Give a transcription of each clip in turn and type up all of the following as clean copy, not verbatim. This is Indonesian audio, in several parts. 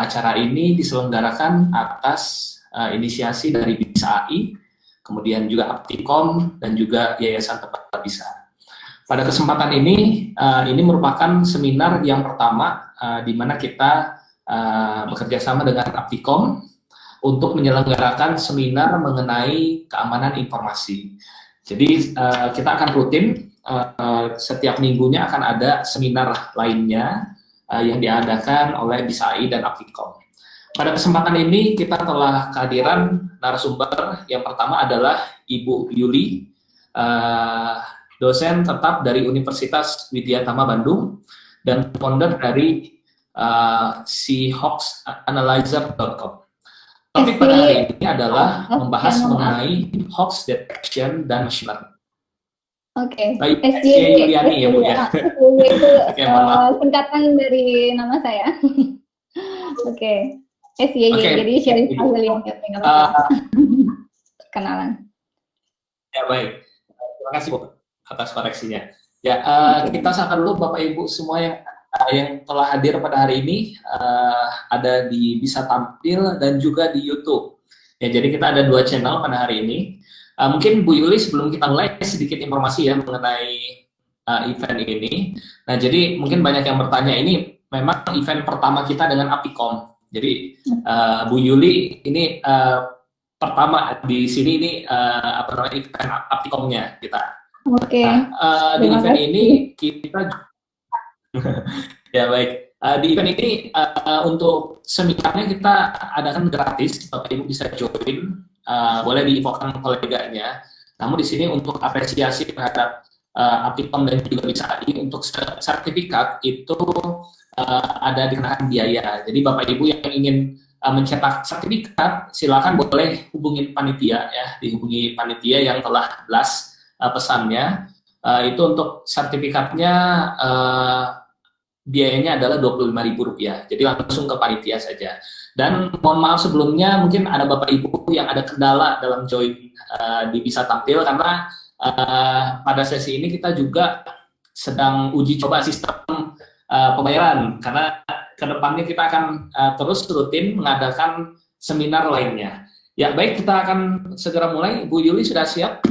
acara ini diselenggarakan atas inisiasi dari BISA AI, kemudian juga Aptikom, dan juga Yayasan Tempat Bisa. Pada kesempatan ini merupakan seminar yang pertama di mana kita bekerja sama dengan Aptikom untuk menyelenggarakan seminar mengenai keamanan informasi. Jadi kita akan rutin setiap minggunya akan ada seminar lainnya yang diadakan oleh BISA AI dan Aptikom. Pada kesempatan ini kita telah kehadiran narasumber. Yang pertama adalah Ibu Yuli, dosen tetap dari Universitas Widyatama Bandung dan founder dari hoaxanalyzer.com. Topik pada hari ini adalah membahas mengenai hoax detection dan machine learning. Oke, SY Yuliani ya Bu ya. Itu singkatan dari nama saya. Oke. SYY, jadi Syarifah Yuliani. Kenalan. Ya baik, terima kasih Bu atas koreksinya. Ya, kita sapa dulu Bapak Ibu semua yang telah hadir pada hari ini, ada di Bisa Tampil dan juga di YouTube. Ya, jadi kita ada 2 channel pada hari ini. Mungkin Bu Yuli sebelum kita mulai sedikit informasi ya mengenai event ini. Nah, jadi mungkin banyak yang bertanya, ini memang event pertama kita dengan Aptikom. Jadi Bu Yuli ini pertama di sini ini event Aptikomnya kita. Oke. Di event ini kita ya baik. Di event ini untuk seminarnya kita adakan gratis, Bapak Ibu bisa join, boleh diinfokan koleganya. Namun di sini untuk apresiasi terhadap Aptikom dan juga BISA AI untuk sertifikat itu ada dikenakan biaya. Jadi Bapak Ibu yang ingin mencetak sertifikat, silakan boleh hubungi panitia ya, dihubungi panitia yang telah blast pesannya. Itu untuk sertifikatnya biayanya adalah Rp25.000, jadi langsung ke panitia saja. Dan mohon maaf sebelumnya, mungkin ada Bapak Ibu yang ada kendala dalam join di Bisa Tampil, karena pada sesi ini kita juga sedang uji coba sistem pembayaran, karena kedepannya kita akan terus rutin mengadakan seminar lainnya. Ya baik, kita akan segera mulai. Bu Yuli sudah siap?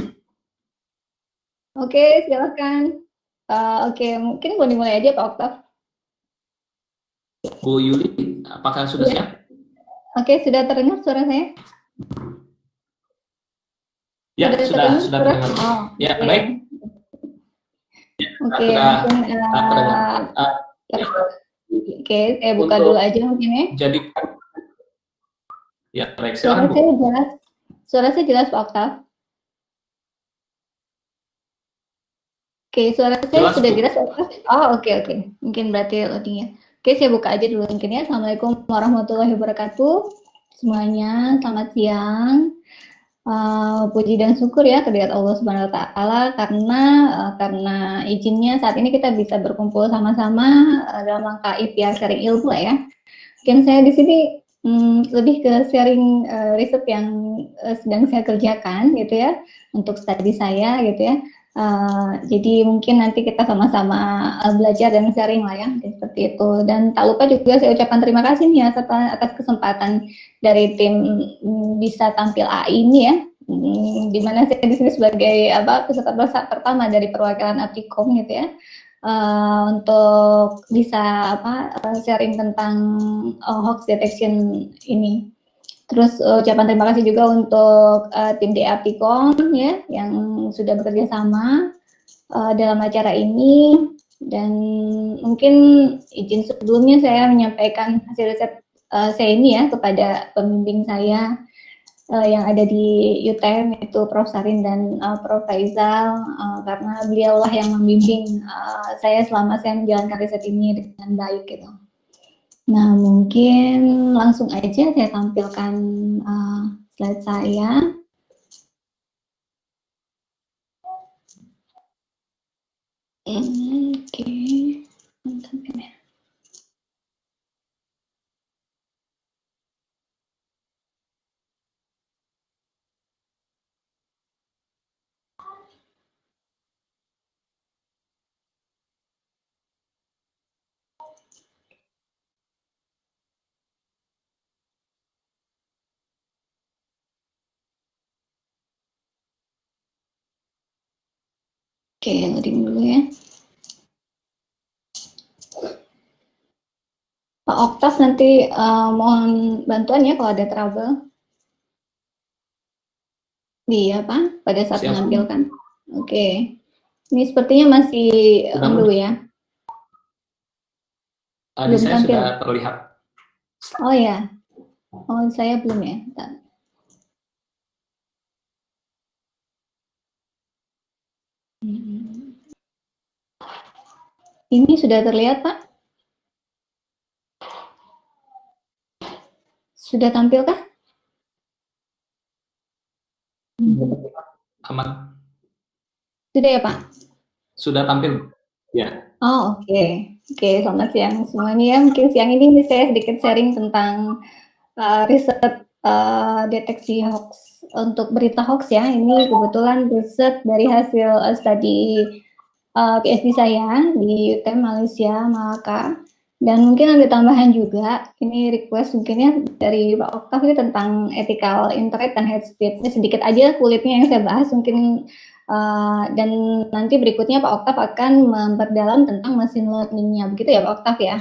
Oke, silakan. Oke, mungkin mau dimulai aja Pak Oktav. Bu Yuli, apakah sudah siap? Oke, sudah terdengar suara saya? Ya, sudah terdengar. Oh, ya, okay. Baik. Ya, oke, oke, saya buka dulu aja mungkin ya. Jadi, ya, baik. Suara saya jelas. Suara saya jelas Pak Oktav. Oke, suara saya sudah jelas Pak Oktav. Oh, oke. Mungkin berarti loadingnya. Oke, saya buka aja dulu mungkin ya. Assalamualaikum warahmatullahi wabarakatuh. Semuanya, selamat siang. Puji dan syukur ya kehadirat Allah Subhanahu wa taala karena izinnya saat ini kita bisa berkumpul sama-sama dalam rangka ikhtiar sharing ilmu lah ya. Mungkin saya di sini lebih ke sharing riset yang sedang saya kerjakan gitu ya untuk studi saya gitu ya. Jadi mungkin nanti kita sama-sama belajar dan sharing lah ya, seperti itu. Dan tak lupa juga saya ucapkan terima kasih nih ya atas kesempatan dari tim Bisa Tampil AI ini ya, di mana saya di sini sebagai peserta pertama dari perwakilan Aptikom gitu ya, untuk bisa sharing tentang hoax detection ini. Terus ucapan terima kasih juga untuk tim DA Aptikom ya yang sudah bekerja sama dalam acara ini, dan mungkin izin sebelumnya saya menyampaikan hasil riset saya ini ya kepada pembimbing saya yang ada di UTM, yaitu Prof. Sarin dan Prof. Faizal, karena beliaulah yang membimbing saya selama saya menjalankan riset ini dengan baik gitu. Nah, mungkin langsung aja saya tampilkan slide saya. Oke, mantap ya. Oke, loading dulu ya. Pak Oktav nanti mohon bantuan ya kalau ada trouble. Iya, Pak, pada saat menampilkan. Oke. Ini sepertinya masih dulu ya. Belum saya tampil. Sudah terlihat. Oh ya. Oh, saya belum ya. Bentar. Ini sudah terlihat, Pak? Sudah tampil kah? Aman. Sudah ya, Pak? Sudah tampil. Ya. Oh, oke. Oke, selamat siang semuanya ya. Mungkin siang ini saya sedikit sharing tentang riset deteksi hoax. Untuk berita hoax ya, ini kebetulan riset dari hasil studi PhD saya di UTM Malaysia, Malaka. Dan mungkin ada tambahan juga, ini request mungkinnya dari Pak Oktav ini tentang ethical internet dan hate speech. Ini sedikit aja kulitnya yang saya bahas, mungkin dan nanti berikutnya Pak Oktav akan memperdalam tentang machine learning-nya. Begitu ya Pak Oktav ya?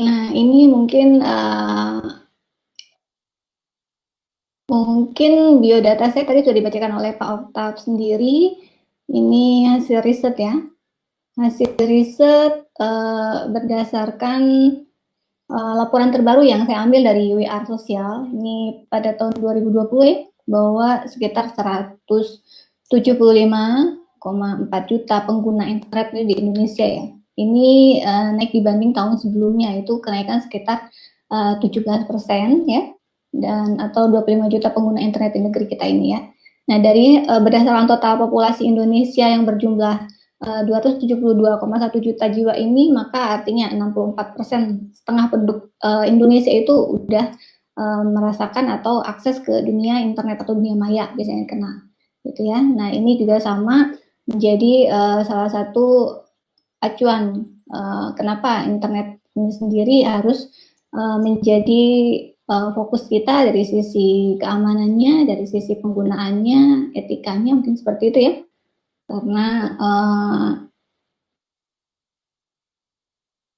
Nah, ini mungkin biodata saya tadi sudah dibacakan oleh Pak Oktav sendiri. Ini hasil riset ya. Hasil riset berdasarkan laporan terbaru yang saya ambil dari WR Sosial. Ini pada tahun 2020 ya, bahwa sekitar 175,4 juta pengguna internet di Indonesia ya. Ini naik dibanding tahun sebelumnya, itu kenaikan sekitar 17% ya, dan atau 25 juta pengguna internet di negeri kita ini ya. Nah, dari berdasarkan total populasi Indonesia yang berjumlah 272,1 juta jiwa ini, maka artinya 64%, setengah penduduk Indonesia itu udah merasakan atau akses ke dunia internet atau dunia maya biasanya kenal, gitu ya. Nah, ini juga sama menjadi salah satu acuan kenapa internet ini sendiri harus menjadi fokus kita dari sisi keamanannya, dari sisi penggunaannya, etikanya, mungkin seperti itu ya. Karena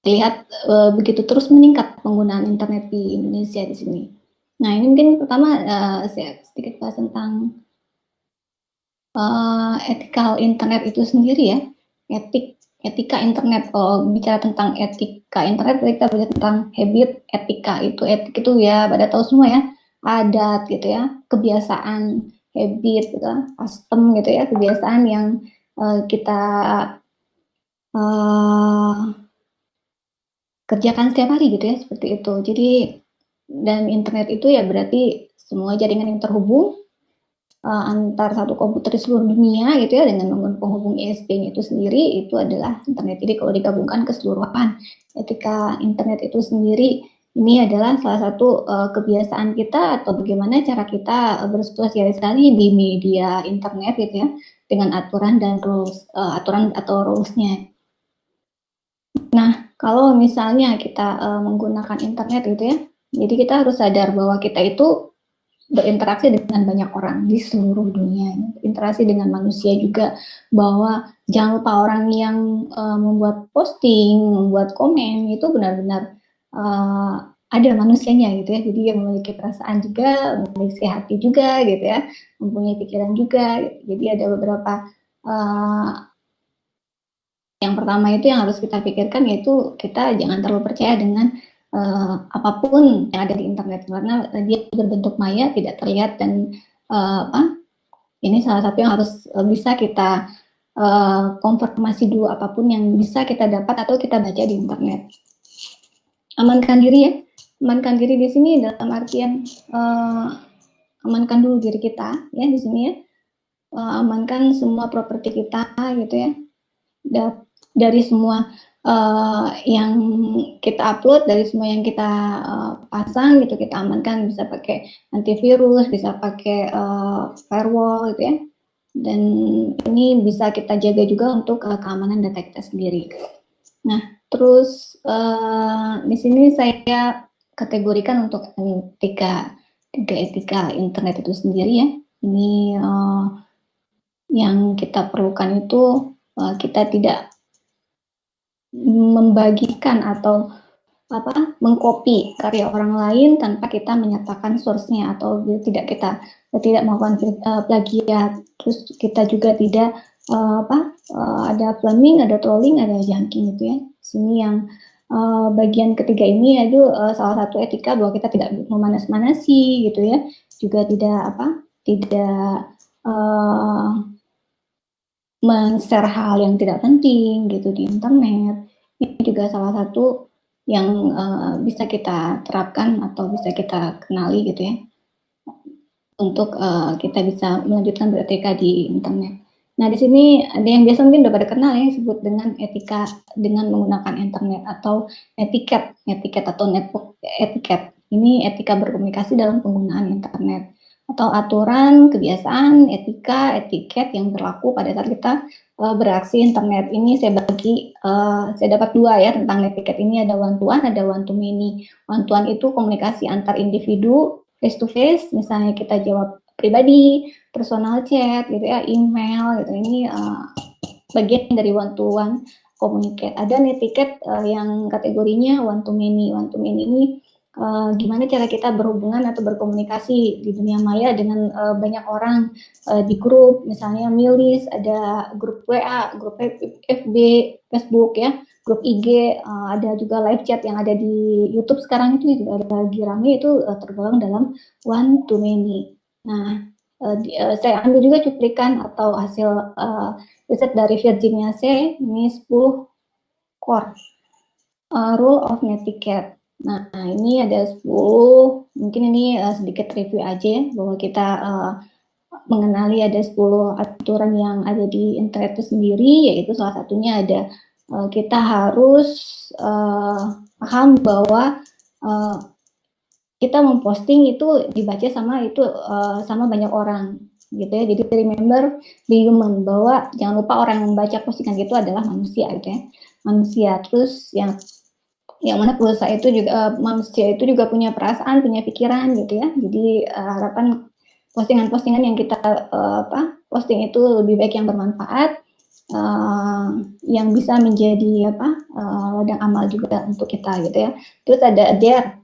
lihat begitu terus meningkat penggunaan internet di Indonesia di sini. Nah, ini mungkin pertama saya sedikit bahas tentang ethical internet itu sendiri ya. Etika internet. Kalau bicara tentang etika internet, kita bicara tentang habit, etika. Etik itu ya pada tahu semua ya, adat gitu ya, kebiasaan, habit gitu, custom gitu ya, kebiasaan yang kita kerjakan setiap hari gitu ya, seperti itu. Jadi, dan internet itu ya berarti semua jaringan yang terhubung antar satu komputer di seluruh dunia gitu ya, dengan penghubung ISP-nya itu sendiri, itu adalah internet. Jadi kalau digabungkan keseluruhan etika internet itu sendiri, ini adalah salah satu kebiasaan kita atau bagaimana cara kita bersosialisasi di media internet gitu ya, dengan aturan dan rules, aturan atau rules-nya. Nah, kalau misalnya kita menggunakan internet gitu ya, jadi kita harus sadar bahwa kita itu berinteraksi dengan banyak orang di seluruh dunia, interaksi dengan manusia juga, bahwa jangan lupa orang yang membuat posting, membuat komen itu benar-benar ada manusianya gitu ya, jadi yang memiliki perasaan juga, memiliki hati juga gitu ya, mempunyai pikiran juga, jadi ada beberapa yang pertama itu yang harus kita pikirkan, yaitu kita jangan terlalu percaya dengan apapun yang ada di internet, karena dia berbentuk maya, tidak terlihat, dan ini salah satu yang harus bisa kita konfirmasi dulu apapun yang bisa kita dapat atau kita baca di internet. Amankan diri ya, amankan diri di sini dalam artian amankan dulu diri kita ya di sini ya, amankan semua properti kita gitu ya, dari semua yang kita upload, dari semua yang kita pasang gitu, kita amankan, bisa pakai antivirus, bisa pakai firewall gitu ya, dan ini bisa kita jaga juga untuk keamanan data kita sendiri. Nah, terus di sini saya kategorikan untuk etika tiga etika internet itu sendiri ya. Ini yang kita perlukan itu kita tidak membagikan atau mengcopy karya orang lain tanpa kita menyatakan source-nya, atau tidak melakukan plagiat. Terus kita juga tidak ada flaming, ada trolling, ada junking gitu ya. Sini yang bagian ketiga ini yaitu salah satu etika bahwa kita tidak memanas-manasi gitu ya. Juga tidak men-share hal yang tidak penting gitu di internet. Ini juga salah satu yang bisa kita terapkan atau bisa kita kenali gitu ya, untuk kita bisa melanjutkan beretika di internet. Nah, di sini ada yang biasa mungkin udah pada kenal ya, disebut dengan etika dengan menggunakan internet atau etiket atau network etiket. Ini etika berkomunikasi dalam penggunaan internet, atau aturan, kebiasaan, etika, etiket yang berlaku pada saat kita beraksi internet. Ini saya dapat dua ya tentang etiket ini, ada one to one, ada one to many. One to one itu komunikasi antar individu face to face, misalnya kita jawab pribadi, personal chat gitu ya, email gitu. Ini bagian dari one to one communicate. Ada etiket yang kategorinya one to many. One to many ini gimana cara kita berhubungan atau berkomunikasi di dunia maya dengan banyak orang di grup, misalnya milis, ada grup WA, grup FB, Facebook ya, grup IG, ada juga live chat yang ada di YouTube sekarang itu juga lagi rame, itu tergolong dalam one to many. Nah, saya ambil juga cuplikan atau hasil riset dari Virginia C, ini 10 core rule of netiquette. Nah, ini ada 10, mungkin ini sedikit review aja ya, bahwa kita mengenali ada 10 aturan yang ada di internet itu sendiri, yaitu salah satunya ada kita harus paham bahwa kita memposting itu dibaca sama banyak orang gitu ya. Jadi remember the human, bahwa jangan lupa orang yang membaca postingan itu adalah manusia gitu ya. Manusia. Terus yang mana pulsa itu juga manusia itu juga punya perasaan, punya pikiran gitu ya. Jadi harapan postingan-postingan yang kita posting itu lebih baik yang bermanfaat, yang bisa menjadi ladang amal juga untuk kita gitu ya. Terus ada adhere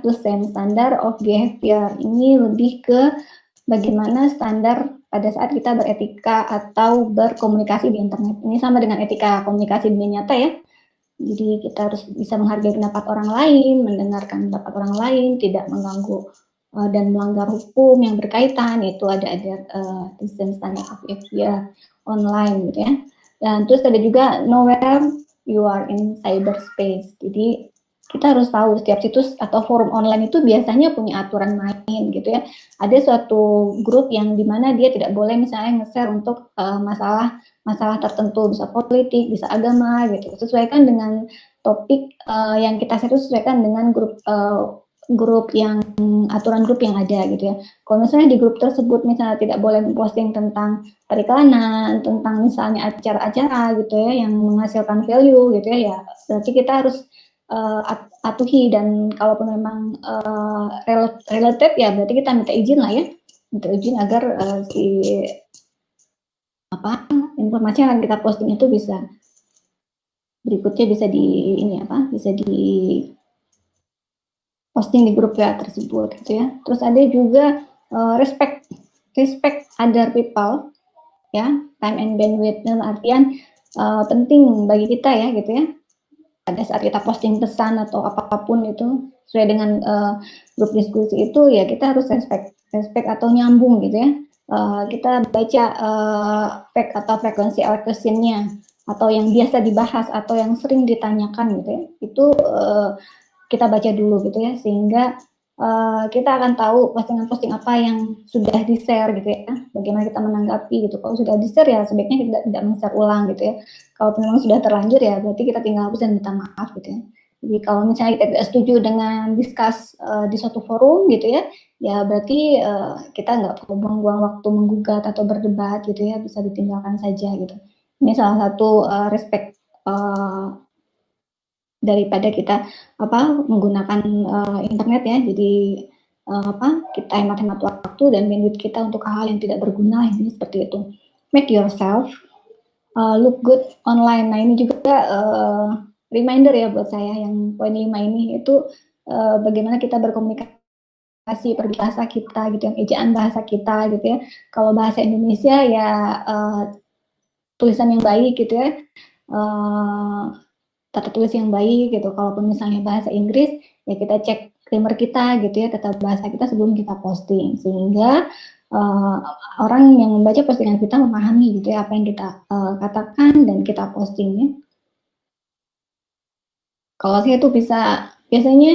to same standard of behavior. Ini lebih ke bagaimana standar pada saat kita beretika atau berkomunikasi di internet. Ini sama dengan etika komunikasi di dunia nyata ya. Jadi kita harus bisa menghargai pendapat orang lain, mendengarkan pendapat orang lain, tidak mengganggu dan melanggar hukum yang berkaitan. Itu ada standard of behavior online gitu ya. Dan terus ada juga know where you are in cyberspace. Jadi kita harus tahu setiap situs atau forum online itu biasanya punya aturan main gitu ya. Ada suatu grup yang dimana dia tidak boleh misalnya nge-share untuk masalah tertentu, bisa politik, bisa agama gitu. Sesuaikan dengan topik yang kita share, sesuaikan dengan grup yang aturan grup yang ada gitu ya. Kalau misalnya di grup tersebut misalnya tidak boleh memposting tentang periklanan, tentang misalnya acara-acara gitu ya yang menghasilkan value gitu ya, berarti kita harus patuhi, dan kalaupun memang related ya berarti kita minta izin lah ya, minta izin agar informasi yang akan kita posting itu bisa berikutnya bisa di posting di grup ya tersebut gitu ya. Terus ada juga respect other people ya, time and bandwidth, dalam artian penting bagi kita ya gitu ya. Pada saat kita posting pesan atau apapun itu sesuai dengan grup diskusi itu ya, kita harus respect atau nyambung gitu ya. Kita baca fact atau frekuensi questionnya, atau yang biasa dibahas atau yang sering ditanyakan gitu ya, itu kita baca dulu gitu ya, sehingga kita akan tahu postingan-posting apa yang sudah di-share gitu ya, bagaimana kita menanggapi gitu. Kalau sudah di-share ya sebaiknya kita tidak men-share ulang gitu ya. Kalau memang sudah terlanjur ya berarti kita tinggal hapus dan minta maaf gitu ya. Jadi kalau misalnya kita tidak setuju dengan discuss di suatu forum gitu ya, ya berarti kita nggak perlu buang-buang waktu menggugat atau berdebat gitu ya, bisa ditinggalkan saja gitu. Ini salah satu respect daripada kita menggunakan internet ya. Jadi kita hemat-hemat waktu dan bandwidth kita untuk hal-hal yang tidak berguna, ini seperti itu. Make yourself look good online. Nah ini juga reminder ya buat saya yang poin 5 ini, itu bagaimana kita berkomunikasi peribahasa kita gitu, yang ejaan bahasa kita gitu ya. Kalau bahasa Indonesia ya tulisan yang baik gitu ya, tata tulis yang baik gitu. Kalaupun misalnya bahasa Inggris ya kita cek grammar kita gitu ya, tata bahasa kita sebelum kita posting, sehingga orang yang membaca postingan kita memahami gitu ya apa yang kita katakan dan kita postingnya. Kalau saya tuh biasanya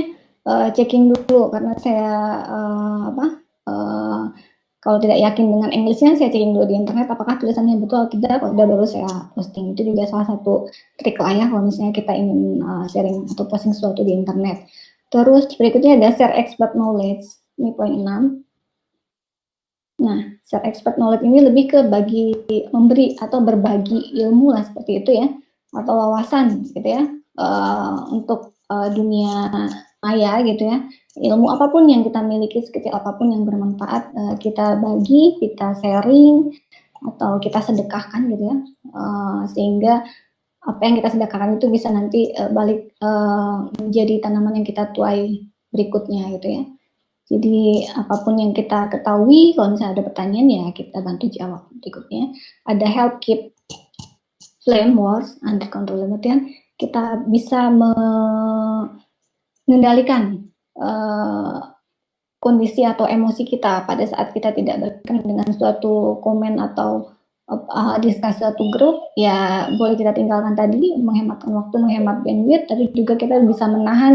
checking dulu, karena saya kalau tidak yakin dengan Englishnya, saya checking dulu di internet apakah tulisannya betul atau tidak, udah baru saya posting. Itu juga salah satu trik lah ya kalau misalnya kita ingin sharing atau posting sesuatu di internet. Terus berikutnya ada share expert knowledge, ini poin 6. Nah, share expert knowledge ini lebih ke memberi atau berbagi ilmu lah seperti itu ya, atau wawasan gitu ya, untuk dunia maya gitu ya. Ilmu apapun yang kita miliki, sekecil apapun yang bermanfaat, kita bagi, kita sharing, atau kita sedekahkan gitu ya, sehingga apa yang kita sedekahkan itu bisa nanti balik menjadi tanaman yang kita tuai berikutnya gitu ya. Jadi apapun yang kita ketahui, kalau misalnya ada pertanyaan ya kita bantu jawab berikutnya. Ada help keep flame wars under control, artinya kita bisa mengendalikan kondisi atau emosi kita pada saat kita tidak berkenan dengan suatu komen atau diskusi satu grup, ya boleh kita tinggalkan tadi, menghematkan waktu, menghemat bandwidth, tapi juga kita bisa menahan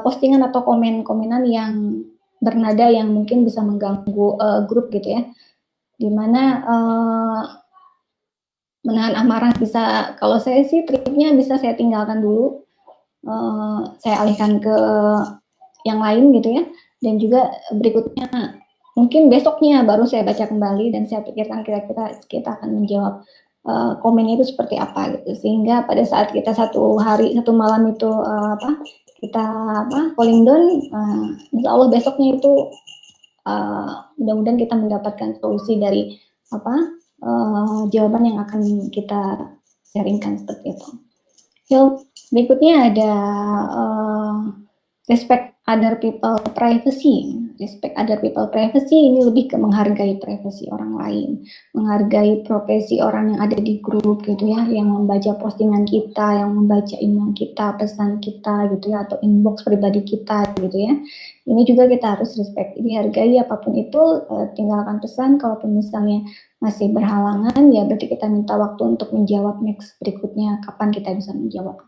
postingan atau komen-komenan yang bernada yang mungkin bisa mengganggu grup gitu ya, dimana menahan amarah bisa, kalau saya sih triknya bisa saya tinggalkan dulu, saya alihkan ke yang lain gitu ya, dan juga berikutnya mungkin besoknya baru saya baca kembali dan saya pikirkan kira-kira kita akan menjawab komennya itu seperti apa gitu, sehingga pada saat kita satu malam itu kita calling down, insya Allah besoknya itu mudah-mudahan kita mendapatkan solusi dari jawaban yang akan kita sharingkan seperti itu. Berikutnya ada respect other people privacy. Respect other people privacy ini lebih ke menghargai privasi orang lain, menghargai profesi orang yang ada di grup gitu ya, yang membaca postingan kita, yang membaca email kita, pesan kita gitu ya, atau inbox pribadi kita gitu ya. Ini juga kita harus respect, dihargai apapun itu, tinggalkan pesan. Kalaupun misalnya masih berhalangan, ya berarti kita minta waktu untuk menjawab next berikutnya, kapan kita bisa menjawab.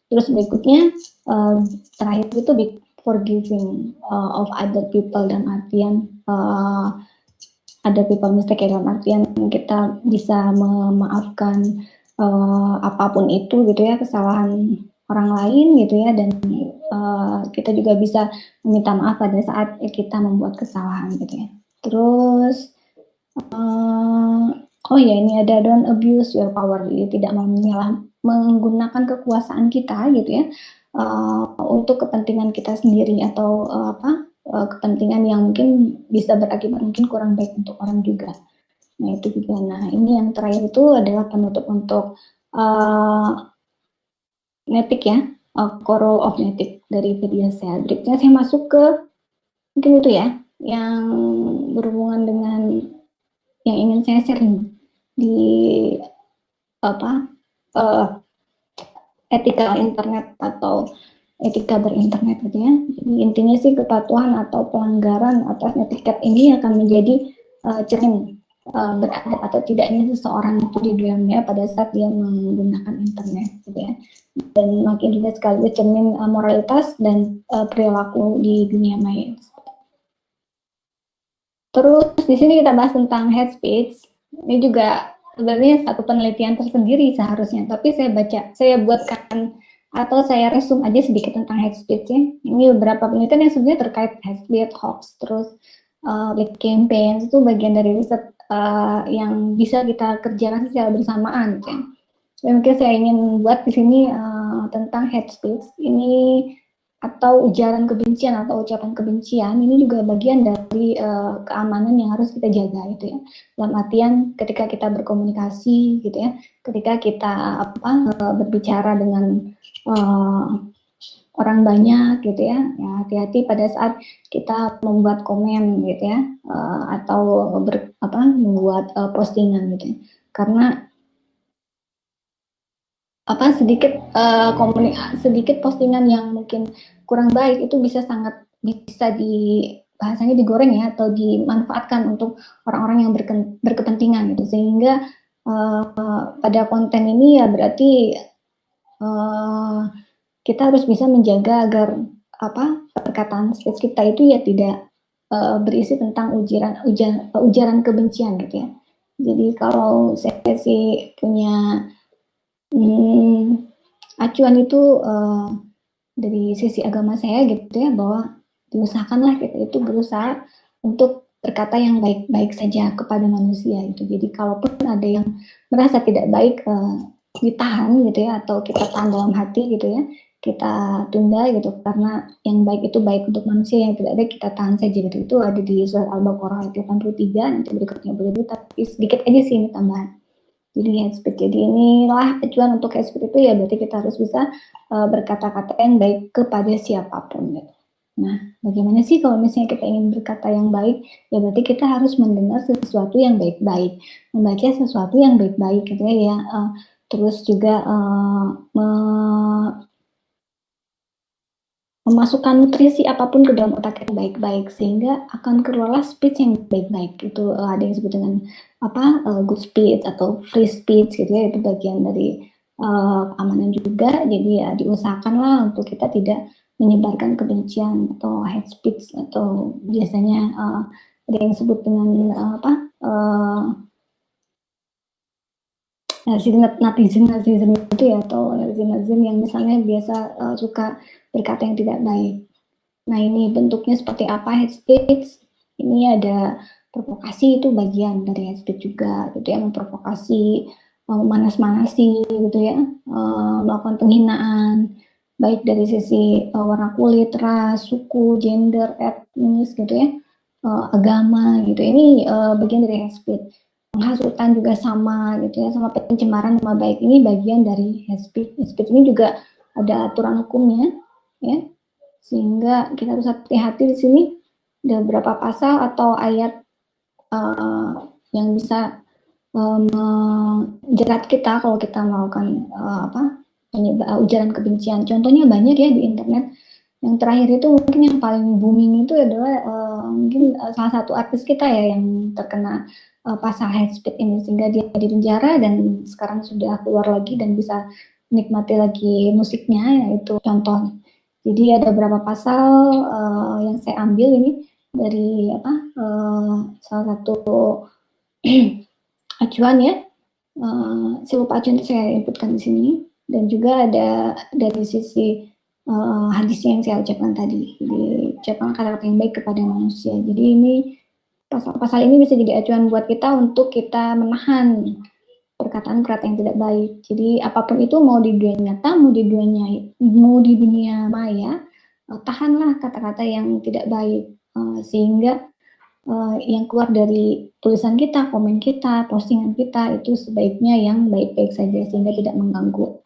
Terus berikutnya, terakhir itu forgiving of other people, dan artian other people mistake dalam artian kita bisa memaafkan apapun itu gitu ya, kesalahan orang lain gitu ya, dan kita juga bisa meminta maaf pada saat kita membuat kesalahan gitu ya. Terus ini ada don't abuse your power, jadi tidak menggunakan kekuasaan kita gitu ya, untuk kepentingan kita sendiri atau kepentingan yang mungkin bisa berakibat mungkin kurang baik untuk orang juga. Nah itu juga. Nah ini yang terakhir itu adalah penutup untuk netik ya, core of netik dari video saya. Berikutnya saya masuk ke mungkin itu ya, yang berhubungan dengan yang ingin saya sharing di etika internet atau etika berinternet gitu ya. Jadi intinya sih kepatuhan atau pelanggaran atas etiket ini akan menjadi cermin beradab atau tidaknya seseorang itu di dunia pada saat dia menggunakan internet gitu ya. Dan makin juga sekaligus cermin moralitas dan perilaku di dunia maya. Terus di sini kita bahas tentang hate speech. Ini juga sebenarnya satu penelitian tersendiri seharusnya, tapi saya buatkan atau saya resume aja sedikit tentang hate speech ya. Ini beberapa penelitian yang sebenarnya terkait hate speech, hoax, terus lead campaign, itu bagian dari riset yang bisa kita kerjakan secara bersamaan ya. Dan mungkin saya ingin buat di sini tentang hate speech. Ini atau ujaran kebencian atau ucapan kebencian ini juga bagian dari keamanan yang harus kita jaga gitu ya. Dalam artian ketika kita berkomunikasi gitu ya, ketika kita berbicara dengan orang banyak gitu ya, hati-hati pada saat kita membuat komen gitu ya, atau membuat postingan gitu ya. Karena sedikit postingan yang mungkin kurang baik itu bisa bahasanya digoreng ya, atau dimanfaatkan untuk orang-orang yang berkepentingan gitu, sehingga pada konten ini ya berarti kita harus bisa menjaga agar perkataan speech kita itu ya tidak berisi tentang ujaran kebencian gitu ya. Jadi kalau saya sih punya acuan itu dari sisi agama saya gitu ya, bahwa diusahakanlah kita itu berusaha untuk berkata yang baik-baik saja kepada manusia itu. Jadi kalaupun ada yang merasa tidak baik, ditahan gitu ya, atau kita tahan dalam hati gitu ya, kita tunda gitu, karena yang baik itu baik untuk manusia, yang tidak baik kita tahan saja gitu. Itu ada di surat Al-Baqarah ayat 83, nanti berikutnya boleh dulu, tapi sedikit aja sih ini tambahan. Jadi head speech. Jadi inilah acuan untuk head speech itu ya, berarti kita harus bisa berkata-kata yang baik kepada siapapun gitu. Nah, bagaimana sih kalau misalnya kita ingin berkata yang baik? Ya berarti kita harus mendengar sesuatu yang baik-baik, membaca sesuatu yang baik-baik gitu ya. Terus juga memasukkan nutrisi apapun ke dalam otak yang baik-baik, sehingga akan keluarlah speech yang baik-baik. Itu ada yang disebut dengan good speech atau free speech gitu ya, itu bagian dari keamanan juga. Jadi ya diusahakanlah untuk kita tidak menyebarkan kebencian atau hate speech, atau biasanya ada yang disebut dengan netizen itu ya, atau netizen yang misalnya biasa suka berkata yang tidak baik. Nah, ini bentuknya seperti apa hate speech? Ini ada provokasi, itu bagian dari hate speech juga gitu ya, memprovokasi, memanas-manasi gitu ya, melakukan penghinaan baik dari sisi warna kulit, ras, suku, gender, etnis gitu ya, agama gitu. Ini bagian dari hate speech. Penghasutan juga sama gitu ya, sama pencemaran nama baik, ini bagian dari hate speech. Hate speech ini juga ada aturan hukumnya ya, sehingga kita harus hati-hati di sini. Ada beberapa pasal atau ayat yang bisa menjerat kita kalau kita melakukan ujaran kebencian. Contohnya banyak ya di internet. Yang terakhir itu mungkin yang paling booming itu adalah mungkin salah satu artis kita ya yang terkena pasal hate speech ini, sehingga dia di penjara dan sekarang sudah keluar lagi dan bisa menikmati lagi musiknya, yaitu contoh. Jadi ada beberapa pasal yang saya ambil ini dari salah satu acuan ya. Saya lupa acuan itu saya inputkan di sini, dan juga ada dari sisi hadisnya yang saya ucapkan tadi. Jadi ucapkan kata-kata yang baik kepada manusia. Jadi ini pasal-pasal ini bisa jadi acuan buat kita untuk kita menahan perkataan-perkataan yang tidak baik. Jadi apapun itu, mau di dunia nyata, mau di dunia maya, tahanlah kata-kata yang tidak baik, sehingga yang keluar dari tulisan kita, komen kita, postingan kita itu sebaiknya yang baik-baik saja, sehingga tidak mengganggu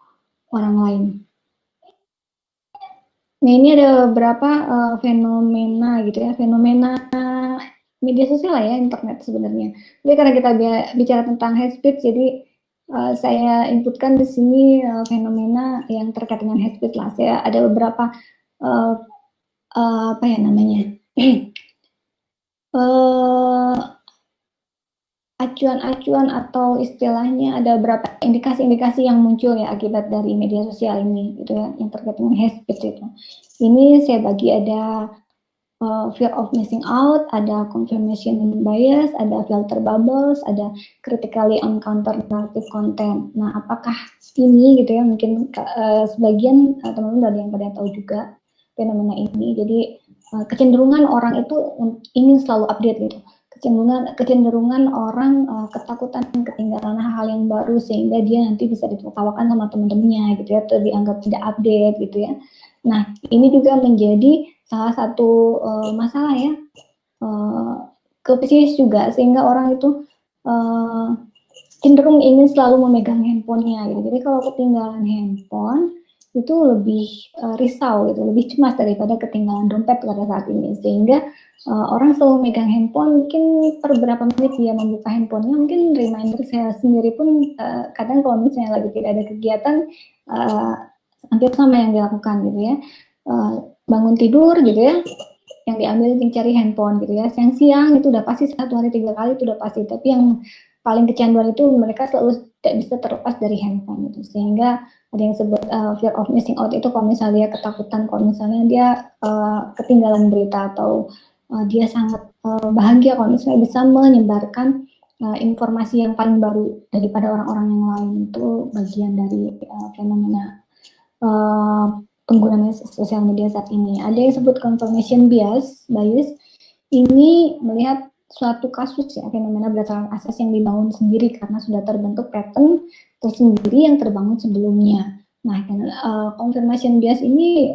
orang lain. Nah, ini ada beberapa fenomena gitu ya, fenomena media sosial ya, internet sebenarnya. Tapi karena kita bicara tentang hate speech, jadi saya inputkan di sini fenomena yang terkait dengan hate speech lah. Saya ada beberapa acuan-acuan atau istilahnya ada beberapa indikasi-indikasi yang muncul ya akibat dari media sosial ini gitu ya, yang terkait dengan hate speech itu. Ini saya bagi ada fear of missing out, ada confirmation bias, ada filter bubbles, ada critically encounter narrative content. Nah, apakah ini gitu ya, mungkin sebagian teman-teman ada yang pada tahu juga fenomena ini. Jadi kecenderungan orang itu ingin selalu update gitu. Kecenderungan orang ketakutan ketinggalan hal yang baru, sehingga dia nanti bisa ditertawakan sama teman-temannya gitu ya, atau dianggap tidak update gitu ya. Nah, ini juga menjadi salah satu masalah ya, ke psikis juga, sehingga orang itu cenderung ingin selalu memegang handphonenya gitu. Jadi kalau ketinggalan handphone itu lebih risau gitu, lebih cemas daripada ketinggalan dompet pada saat ini. Sehingga orang selalu megang handphone, mungkin per berapa menit dia membuka handphonenya, mungkin reminder saya sendiri pun kadang kalau misalnya lagi tidak ada kegiatan hampir sama yang dilakukan gitu ya. Bangun tidur gitu ya, yang diambil mencari handphone gitu ya. Siang-siang itu udah pasti 1 hari 3 kali itu udah pasti. Tapi yang paling kecanduan itu mereka selalu tidak bisa terlepas dari handphone gitu. Sehingga ada yang sebut fear of missing out itu kalau misalnya dia ketakutan, kalau misalnya dia ketinggalan berita, atau dia sangat bahagia kalau misalnya bisa menyebarkan informasi yang paling baru daripada orang-orang yang lain. Itu bagian dari fenomena pengguna sosial media saat ini. Ada yang disebut confirmation bias. Ini melihat suatu kasus ya, fenomena berdasarkan asas yang dibangun sendiri karena sudah terbentuk pattern tersendiri yang terbangun sebelumnya. Nah, confirmation bias ini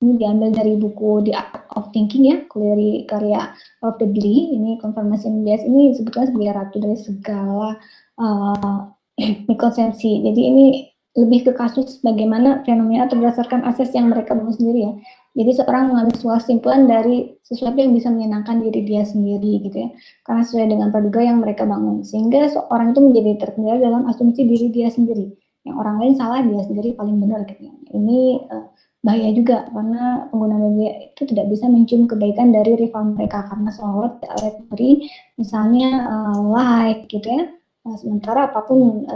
diambil dari buku The Art of Thinking ya, karya Ralph Degli. Ini confirmation bias ini sebetulnya sebagai ratu dari segala mikonsepsi. Jadi ini lebih ke kasus bagaimana fenomena atau berdasarkan asas yang mereka bangun sendiri ya. Jadi seorang mengambil sebuah kesimpulan dari sesuatu yang bisa menyenangkan diri dia sendiri gitu ya, karena sesuai dengan praduga yang mereka bangun, sehingga seorang itu menjadi terkendala dalam asumsi diri dia sendiri. Yang orang lain salah, dia sendiri paling benar gitu ya. Ini bahaya juga karena pengguna media itu tidak bisa mencium kebaikan dari rival mereka karena seolah tidak lihat dari misalnya like gitu ya. Sementara apapun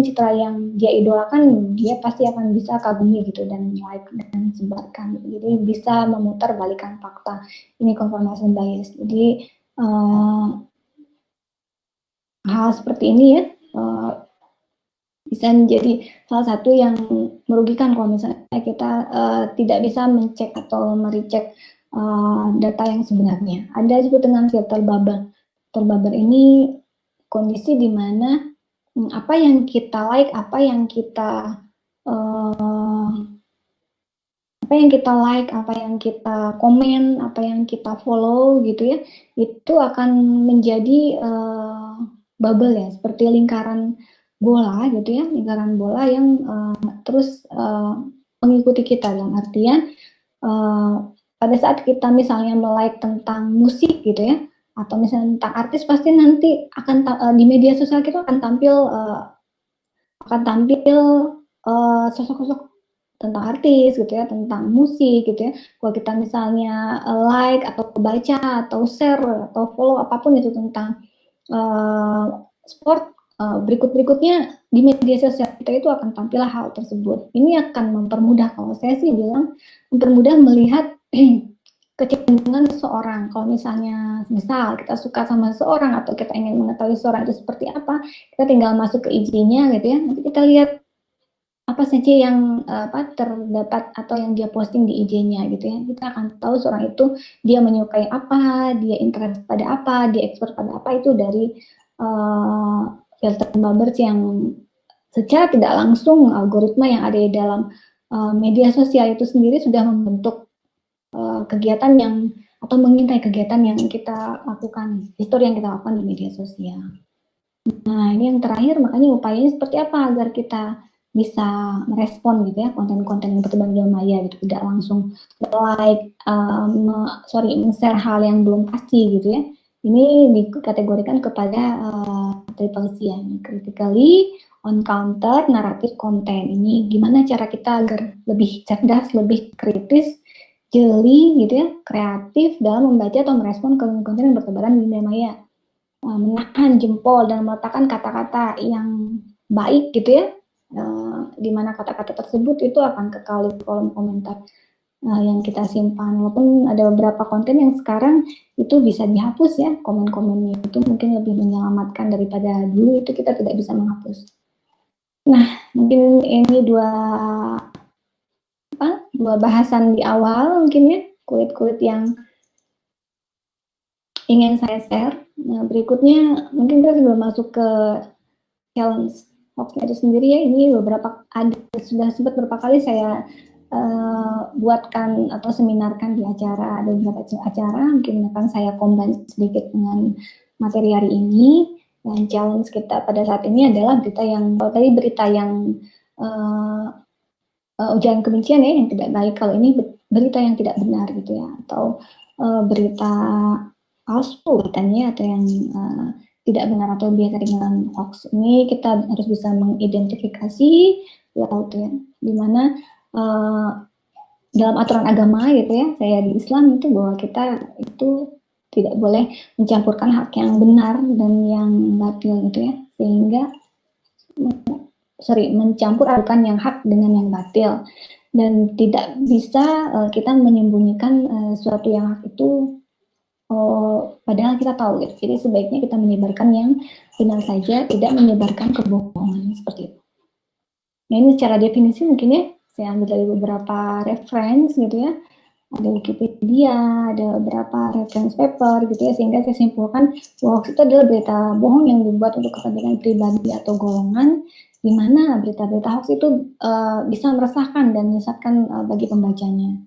citra yang dia idolakan, dia pasti akan bisa kagumi gitu dan like dan sebarkan. Jadi bisa memutar balikan fakta. Ini confirmation bias. Jadi hal seperti ini ya bisa menjadi salah satu yang merugikan kalau misalnya kita tidak bisa mencek atau merecek data yang sebenarnya. Ada disebut dengan filter bubble. Filter bubble ini kondisi di mana apa yang kita like, apa yang kita komen, apa yang kita follow gitu ya, itu akan menjadi bubble ya, seperti lingkaran bola gitu ya, lingkaran bola yang terus mengikuti kita, dalam artian pada saat kita misalnya melike tentang musik gitu ya, atau misalnya tentang artis, pasti nanti akan di media sosial kita akan tampil sosok-sosok tentang artis gitu ya, tentang musik gitu ya. Kalau kita misalnya like atau baca atau share atau follow apapun itu tentang sport, berikutnya di media sosial kita itu akan tampil hal tersebut. Ini akan mempermudah, kalau saya sih bilang, mempermudah melihat kecenderungan seseorang. Kalau misalnya misal kita suka sama seseorang atau kita ingin mengetahui seseorang itu seperti apa, kita tinggal masuk ke IG-nya gitu ya. Nanti kita lihat apa saja yang terdapat atau yang dia posting di IG-nya gitu ya. Kita akan tahu seorang itu dia menyukai apa, dia interest pada apa, dia expert pada apa, itu dari filter bubble yang secara tidak langsung algoritma yang ada di dalam media sosial itu sendiri sudah membentuk kegiatan yang atau mengintai kegiatan yang kita lakukan, histori yang kita lakukan di media sosial. Nah, ini yang terakhir, makanya upayanya seperti apa agar kita bisa merespon gitu ya konten-konten yang berkembang di maya gitu, tidak langsung like, share hal yang belum pasti gitu ya. Ini dikategorikan kepada triple C ya, critically, on counter, naratif, konten. Ini gimana cara kita agar lebih cerdas, lebih kritis, jeli gitu ya, kreatif dalam membaca atau merespon konten yang bertebaran di dunia maya. Menahan jempol dan meletakkan kata-kata yang baik gitu ya, di mana kata-kata tersebut itu akan kekal di kolom komentar yang kita simpan. Walaupun ada beberapa konten yang sekarang itu bisa dihapus ya, komen-komennya itu mungkin lebih menyelamatkan daripada dulu itu kita tidak bisa menghapus. Nah, mungkin ini dua bahasan di awal mungkin ya, kulit-kulit yang ingin saya share. Nah, berikutnya mungkin kita sebelum masuk ke challenge hoax itu sendiri ya, ini sudah sempat beberapa kali saya buatkan atau seminarkan di acara, ada beberapa acara, mungkin akan saya combine sedikit dengan materi hari ini. Dan challenge kita pada saat ini adalah berita yang, tadi berita yang ujaran kebencian ya, yang tidak baik. Kalau ini berita yang tidak benar gitu ya, atau berita palsu katanya, atau yang tidak benar atau biasa dengan hoax. Ini kita harus bisa mengidentifikasi ya, dimana dalam aturan agama gitu ya, saya di Islam itu bahwa kita itu tidak boleh mencampurkan hak yang benar dan yang batil gitu ya, sehingga mencampur adukan yang hak dengan yang batil, dan tidak bisa kita menyembunyikan sesuatu yang hak itu padahal kita tahu gitu. Jadi sebaiknya kita menyebarkan yang benar saja, tidak menyebarkan kebohongan seperti itu. Nah, ini secara definisi mungkin ya saya ambil dari beberapa reference gitu ya, ada Wikipedia, ada beberapa reference paper gitu ya, sehingga saya simpulkan bahwa hoax itu adalah berita bohong yang dibuat untuk kepentingan pribadi atau golongan, di mana berita-berita hoax itu bisa meresahkan dan menyesatkan bagi pembacanya.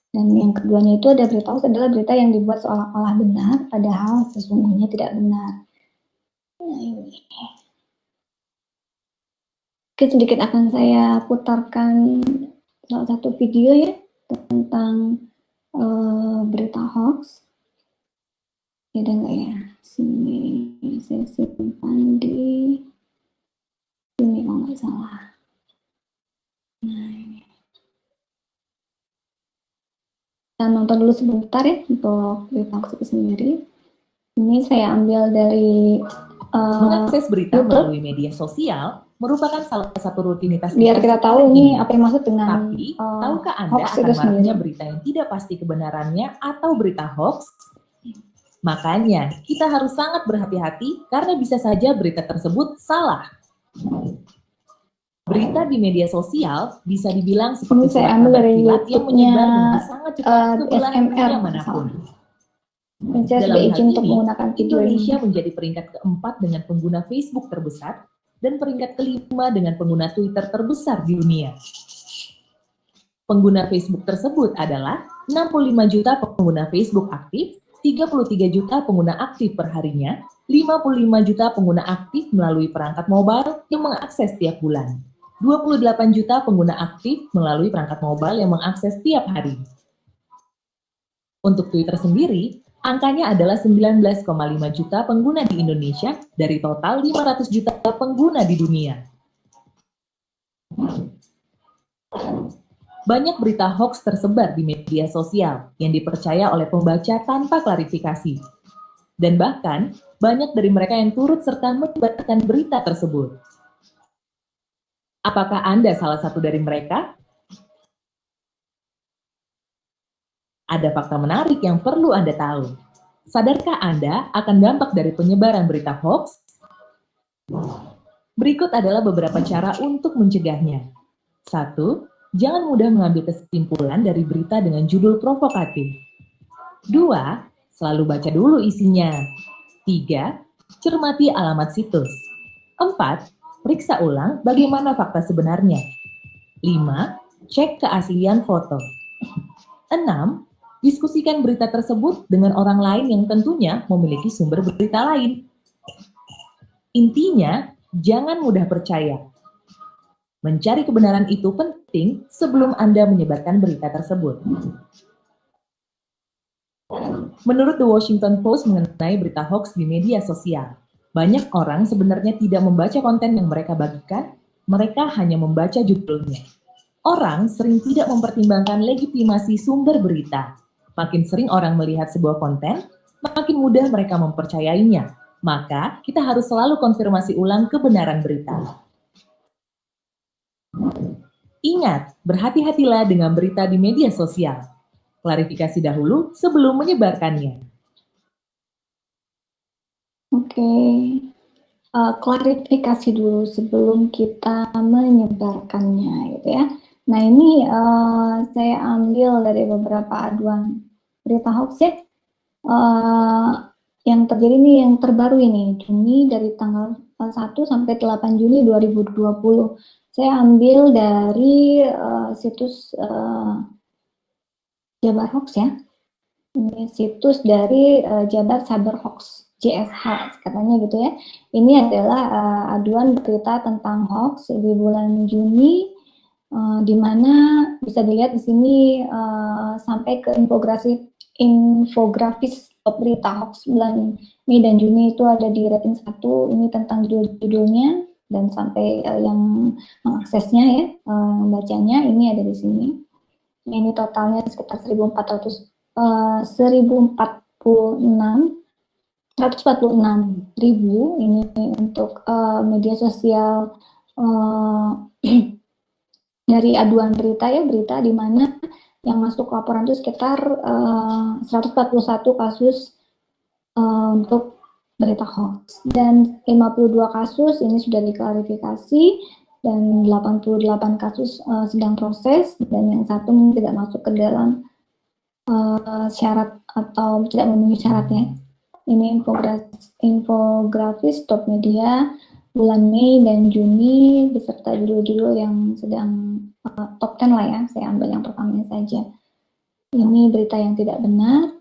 Dan yang keduanya itu ada berita hoax adalah berita yang dibuat seolah-olah benar, padahal sesungguhnya tidak benar. Nah, ini. Oke, sedikit akan saya putarkan salah satu video ya tentang berita hoax. Ada nggak ya? Sini saya simpan di sini kalau nggak salah. Nah, ini. Kita nonton dulu sebentar ya untuk berita hoax itu sendiri. Ini saya ambil dari mengakses berita YouTube melalui media sosial merupakan salah satu rutinitas biar kita tahu ini apa yang maksud dengan tapi tahukah Anda akan maraknya berita yang tidak pasti kebenarannya atau berita hoax? Makanya kita harus sangat berhati-hati karena bisa saja berita tersebut salah. Berita di media sosial bisa dibilang seperti saya ambil dari yang menyebar dengan sangat cepat ke belahan dunia manapun. Dalam hal ini, Indonesia menjadi peringkat keempat dengan pengguna Facebook terbesar dan peringkat kelima dengan pengguna Twitter terbesar di dunia. Pengguna Facebook tersebut adalah 65 juta pengguna Facebook aktif, 33 juta pengguna aktif per harinya, 55 juta pengguna aktif melalui perangkat mobile yang mengakses setiap bulan, 28 juta pengguna aktif melalui perangkat mobile yang mengakses setiap hari. Untuk Twitter sendiri, angkanya adalah 19,5 juta pengguna di Indonesia dari total 500 juta pengguna di dunia. Banyak berita hoax tersebar di media sosial yang dipercaya oleh pembaca tanpa klarifikasi. Dan bahkan, banyak dari mereka yang turut serta menyebarkan berita tersebut. Apakah Anda salah satu dari mereka? Ada fakta menarik yang perlu Anda tahu. Sadarkah Anda akan dampak dari penyebaran berita hoax? Berikut adalah beberapa cara untuk mencegahnya. 1. Jangan mudah mengambil kesimpulan dari berita dengan judul provokatif. 2. Selalu baca dulu isinya. 3. Cermati alamat situs. 4. Periksa ulang bagaimana fakta sebenarnya. 5. Cek keaslian foto. 6. Diskusikan berita tersebut dengan orang lain yang tentunya memiliki sumber berita lain. Intinya, jangan mudah percaya. Mencari kebenaran itu penting sebelum Anda menyebarkan berita tersebut. Menurut The Washington Post mengenai berita hoax di media sosial, banyak orang sebenarnya tidak membaca konten yang mereka bagikan, mereka hanya membaca judulnya. Orang sering tidak mempertimbangkan legitimasi sumber berita. Makin sering orang melihat sebuah konten, makin mudah mereka mempercayainya. Maka, kita harus selalu konfirmasi ulang kebenaran berita. Ingat, berhati-hatilah dengan berita di media sosial. Klarifikasi dahulu sebelum menyebarkannya. Oke. Klarifikasi dulu sebelum kita menyebarkannya, gitu ya. Nah, ini saya ambil dari beberapa aduan berita hoax ya. Yang terjadi ini yang terbaru ini, Juni dari tanggal 1 sampai 8 Juni 2020. Saya ambil dari situs Jabar Hoax ya. Ini situs dari Jabar Cyber Hoax, JSH katanya gitu ya. Ini adalah aduan berita tentang hoax di bulan Juni, di mana bisa dilihat di sini sampai ke infografis top berita hoax bulan Mei dan Juni itu ada di rating 1. Ini tentang judul-judulnya dan sampai yang mengaksesnya ya, bacanya ini ada di sini. Ini totalnya sekitar 146.000 ini untuk media sosial dari aduan berita ya, berita di mana yang masuk laporan itu sekitar 141 kasus untuk berita hoax, dan 52 kasus ini sudah diklarifikasi dan 88 kasus sedang proses, dan yang satu tidak masuk ke dalam syarat atau tidak memenuhi syaratnya. Ini infografis top media bulan Mei dan Juni beserta judul-judul yang sedang top 10 lah ya, saya ambil yang pertamanya saja. Ini berita yang tidak benar.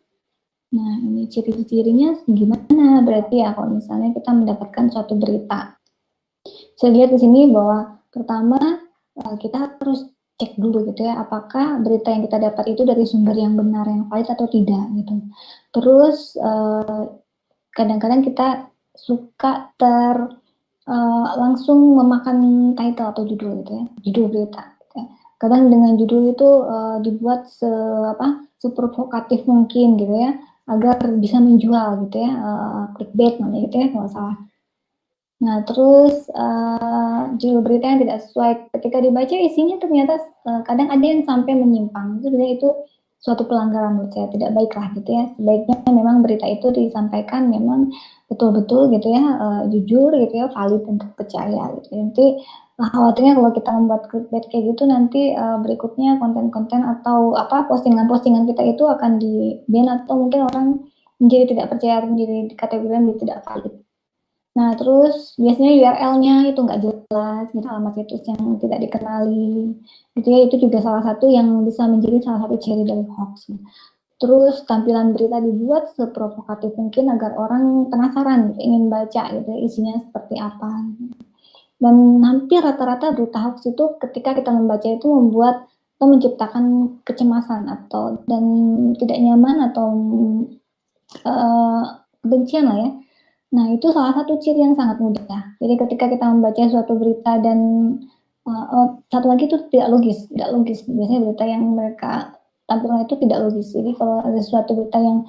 Nah, ini ciri-cirinya gimana berarti ya kalau misalnya kita mendapatkan suatu berita. Saya lihat di sini bahwa pertama kita harus cek dulu gitu ya, apakah berita yang kita dapat itu dari sumber yang benar, yang valid atau tidak gitu. Terus kadang-kadang kita suka langsung memakan title atau judul gitu ya, judul berita. Gitu ya. Kadang dengan judul itu dibuat seprovokatif mungkin gitu ya, agar bisa menjual gitu ya, clickbait namanya gitu ya kalau salah. Nah, terus judul berita yang tidak sesuai ketika dibaca isinya ternyata kadang ada yang sampai menyimpang. Sebenarnya itu suatu pelanggaran menurut saya, tidak baik lah gitu ya. Sebaiknya memang berita itu disampaikan memang betul-betul gitu ya, jujur gitu ya, valid untuk percaya gitu. Nanti khawatirnya kalau kita membuat clickbait kayak gitu nanti berikutnya konten-konten atau postingan-postingan kita itu akan di-ban atau mungkin orang menjadi tidak percaya, menjadi dikategorikan menjadi tidak valid. Nah, terus biasanya URL-nya itu nggak jelas, gitu, alamat situs yang tidak dikenali, gitu ya, itu juga salah satu yang bisa menjadi salah satu ciri dari hoax. Terus tampilan berita dibuat seprovokatif mungkin agar orang penasaran, gitu, ingin baca, gitu, isinya seperti apa. Dan hampir rata-rata berita hoax itu ketika kita membaca itu membuat atau menciptakan kecemasan atau dan tidak nyaman atau kebencian lah ya. Nah, itu salah satu ciri yang sangat mudah. Jadi ketika kita membaca suatu berita dan satu lagi itu tidak logis. Biasanya berita yang mereka tampilkan itu tidak logis. Jadi kalau ada suatu berita yang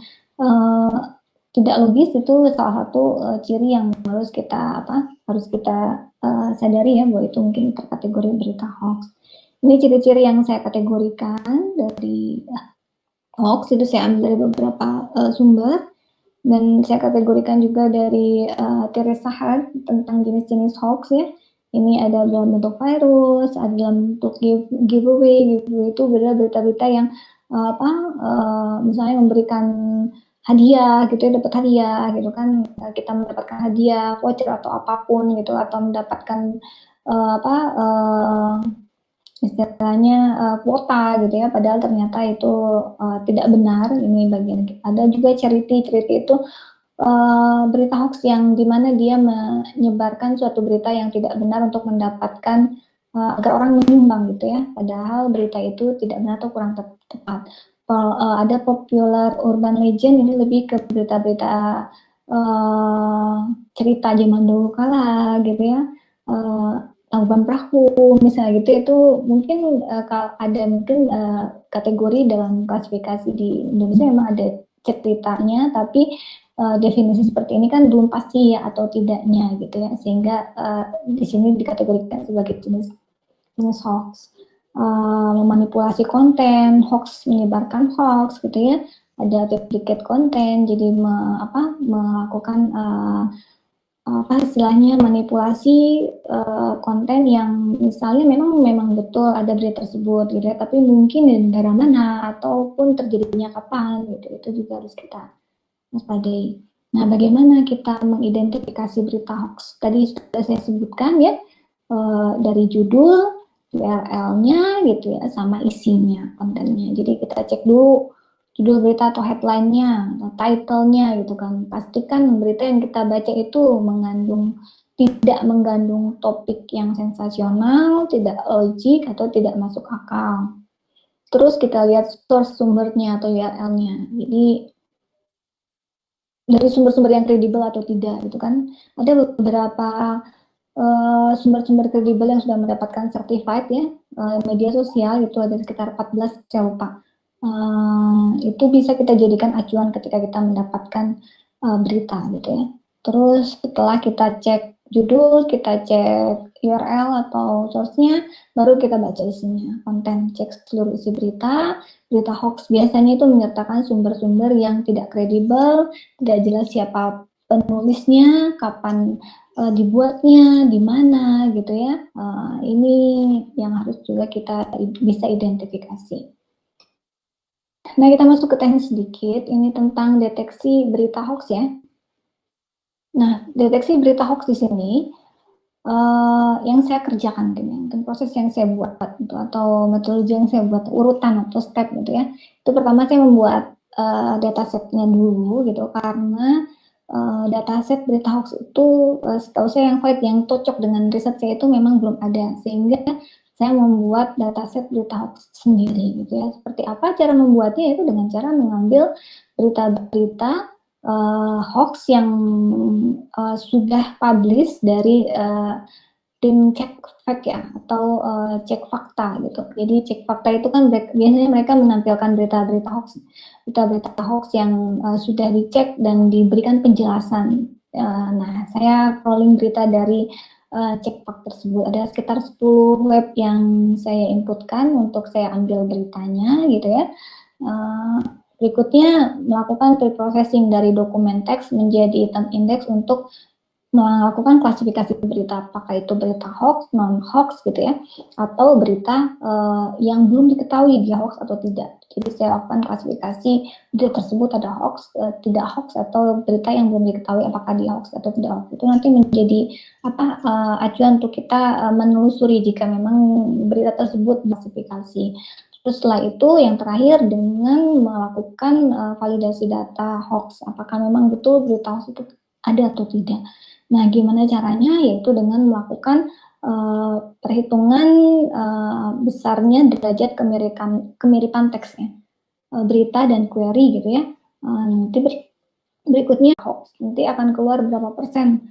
tidak logis itu salah satu ciri yang harus kita sadari ya, bahwa itu mungkin terkategori berita hoax. Ini ciri-ciri yang saya kategorikan dari hoax, itu saya ambil dari beberapa sumber. Dan saya kategorikan juga dari Teresa Hart tentang jenis-jenis hoax ya. Ini ada dalam bentuk virus, ada dalam bentuk giveaway. Giveaway itu berita-berita yang misalnya memberikan hadiah gitu ya, dapat hadiah gitu kan, kita mendapatkan hadiah, voucher atau apapun gitu, atau mendapatkan istilahnya kuota gitu ya, padahal ternyata itu tidak benar. Ini bagian ada juga charity itu berita hoax yang dimana dia menyebarkan suatu berita yang tidak benar untuk mendapatkan agar orang menyumbang gitu ya, padahal berita itu tidak benar atau kurang tepat. Ada popular urban legend, ini lebih ke berita-berita cerita zaman dulu kala gitu ya, Tangkuban Perahu misalnya gitu. Itu mungkin ada mungkin kategori dalam klasifikasi di Indonesia memang ada ceritanya, tapi definisi seperti ini kan belum pasti ya atau tidaknya gitu ya, sehingga di sini dikategorikan sebagai jenis hoax. Memanipulasi konten, hoax, menyebarkan hoax gitu ya, ada duplicate konten, jadi melakukan istilahnya manipulasi konten yang misalnya memang betul ada berita tersebut gitu ya, tapi mungkin di negara mana ataupun terjadinya kapan gitu, itu juga harus kita waspadai. Nah, bagaimana kita mengidentifikasi berita hoax? Tadi sudah saya sebutkan ya, dari judul, URL-nya gitu ya, sama isinya, kontennya. Jadi kita cek dulu judul berita atau headline-nya, atau title-nya gitu kan. Pastikan berita yang kita baca itu tidak mengandung topik yang sensasional, tidak logik, atau tidak masuk akal. Terus kita lihat source sumbernya atau URL-nya. Jadi dari sumber-sumber yang kredibel atau tidak gitu kan. Ada beberapa sumber-sumber kredibel yang sudah mendapatkan certified ya, media sosial itu ada sekitar 14, saya lupa. Itu bisa kita jadikan acuan ketika kita mendapatkan berita gitu ya. Terus setelah kita cek judul, kita cek URL atau source-nya, baru kita baca isinya, konten, cek seluruh isi berita. Berita hoax biasanya itu menyertakan sumber-sumber yang tidak kredibel, tidak jelas siapa penulisnya, kapan dibuatnya, di mana gitu ya. Ini yang harus juga kita bisa identifikasi. Nah, kita masuk ke teknis sedikit. Ini tentang deteksi berita hoax ya. Nah, deteksi berita hoax di sini yang saya kerjakan gini, proses yang saya buat gitu, atau metodologi yang saya buat, urutan atau step gitu ya. Itu pertama saya membuat datasetnya dulu gitu, karena dataset berita hoax itu setahu saya yang valid, yang cocok dengan riset saya itu memang belum ada, sehingga saya membuat dataset berita hoax sendiri gitu ya. Seperti apa cara membuatnya? Itu dengan cara mengambil berita-berita hoax yang sudah publish dari tim cek fact ya, atau cek fakta gitu. Jadi cek fakta itu kan biasanya mereka menampilkan berita-berita hoax yang sudah dicek dan diberikan penjelasan. Nah, saya crawling berita dari cek fakta tersebut. Ada sekitar 10 web yang saya inputkan untuk saya ambil beritanya gitu ya. Berikutnya melakukan preprocessing dari dokumen teks menjadi item index untuk melakukan klasifikasi berita, apakah itu berita hoax, non hoax gitu ya, atau berita yang belum diketahui dia hoax atau tidak. Jadi saya lakukan klasifikasi berita tersebut ada hoax, tidak hoax, atau berita yang belum diketahui apakah dia hoax atau tidak hoax. Itu nanti menjadi acuan untuk kita menelusuri jika memang berita tersebut klasifikasi. Terus setelah itu yang terakhir dengan melakukan validasi data hoax, apakah memang betul berita hoax itu ada atau tidak. Nah, gimana caranya? Yaitu dengan melakukan perhitungan besarnya derajat kemiripan teksnya, berita dan query gitu ya. Nanti berikutnya hoax, nanti akan keluar berapa persen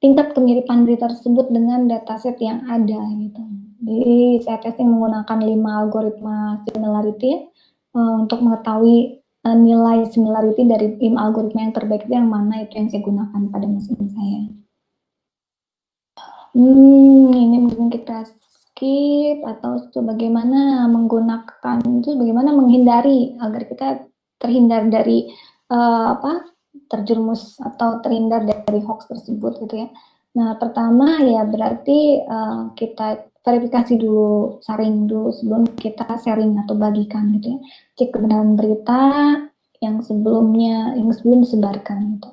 tingkat kemiripan berita tersebut dengan dataset yang ada gitu. Jadi saya testing menggunakan 5 algoritma similarity untuk mengetahui nilai similarity dari 5 algoritma yang terbaik itu yang mana, itu yang saya gunakan pada mesin saya. Ini mungkin kita skip, atau bagaimana menggunakan itu, bagaimana menghindari agar kita terhindar dari terjerumus atau terhindar dari hoax tersebut gitu ya. Nah, pertama ya berarti kita verifikasi dulu, saring dulu sebelum kita sharing atau bagikan gitu ya. Cek kebenaran berita yang sebelum disebarkan gitu.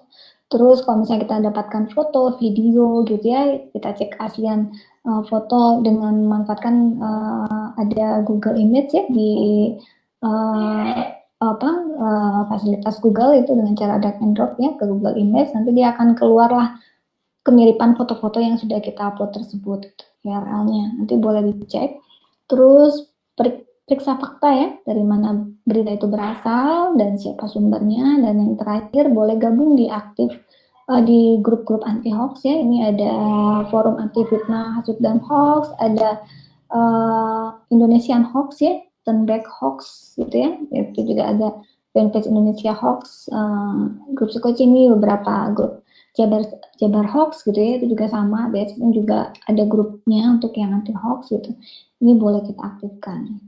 Terus kalau misalnya kita dapatkan foto, video gitu ya, kita cek keaslian foto dengan memanfaatkan ada Google Image ya di fasilitas Google itu dengan cara drag and drop ya ke Google Image, nanti dia akan keluarlah kemiripan foto-foto yang sudah kita upload tersebut, URL-nya. Nanti boleh dicek. Terus periksa fakta ya, dari mana berita itu berasal dan siapa sumbernya. Dan yang terakhir boleh gabung di di grup-grup anti hoax ya. Ini ada forum anti fitnah, hasut dan hoax, ada Indonesian hoax ya, Turnback hoax gitu ya. Itu juga ada fanpage Indonesia hoax, grup Sekoci ini beberapa grup. Jabar hoax gitu ya, itu juga sama, biasanya juga ada grupnya untuk yang anti hoax gitu. Ini boleh kita aktifkan.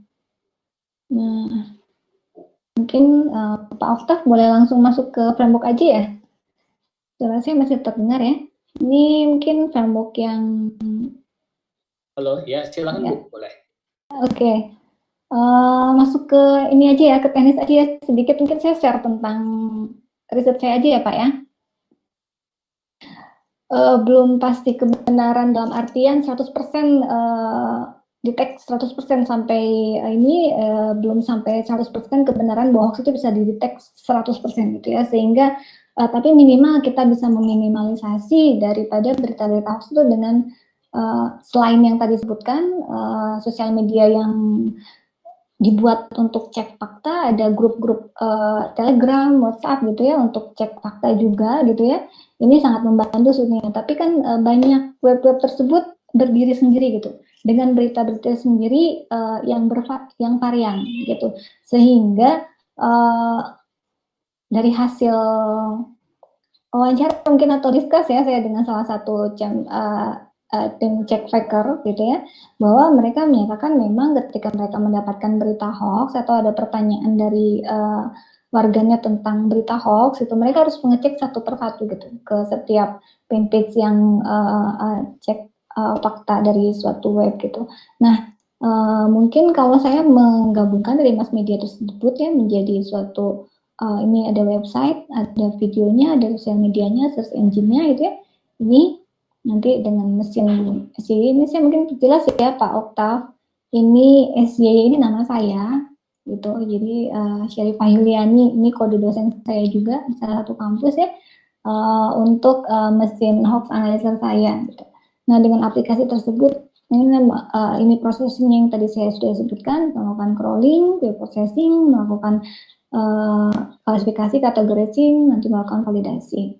Nah, mungkin Pak Oktaf boleh langsung masuk ke framework aja ya. Suara saya masih terdengar ya. Ini mungkin framework yang... Halo, ya silakan ya. Bu, boleh. Oke. Masuk ke ini aja ya, ke teknis aja ya. Sedikit mungkin saya share tentang riset saya aja ya Pak ya. belum pasti kebenaran dalam artian 100% detect 100% sampai ini belum sampai 100% kebenaran bahwa hoax itu bisa didetek 100% gitu ya, sehingga tapi minimal kita bisa meminimalisasi daripada berita-berita hoax itu dengan selain yang tadi sebutkan sosial media yang dibuat untuk cek fakta, ada grup-grup Telegram, WhatsApp gitu ya untuk cek fakta juga gitu ya. Ini sangat membantu sebenarnya. Tapi kan banyak web-web tersebut berdiri sendiri gitu, dengan berita-berita sendiri yang varian gitu. Sehingga dari hasil wawancara mungkin atau diskus ya saya dengan salah satu tim check faker gitu ya, bahwa mereka menyatakan memang ketika mereka mendapatkan berita hoax atau ada pertanyaan dari warganet tentang berita hoax itu mereka harus mengecek satu persatu gitu ke setiap fanpage yang cek fakta dari suatu web gitu. Nah mungkin kalau saya menggabungkan dari mass media tersebut ya menjadi suatu ini ada website, ada videonya, ada sosial medianya, search engine-nya gitu ya. Ini nanti dengan mesin SYY ini saya mungkin jelas ya Pak Oktav. Ini SYY ini nama saya gitu. Jadi Syarifah Yuliani ini kode dosen saya juga di salah satu kampus ya untuk mesin hoax analyzer saya gitu. Nah, dengan aplikasi tersebut ini prosesnya yang tadi saya sudah sebutkan, melakukan crawling, processing, melakukan klasifikasi, kategorizing, nanti melakukan validasi.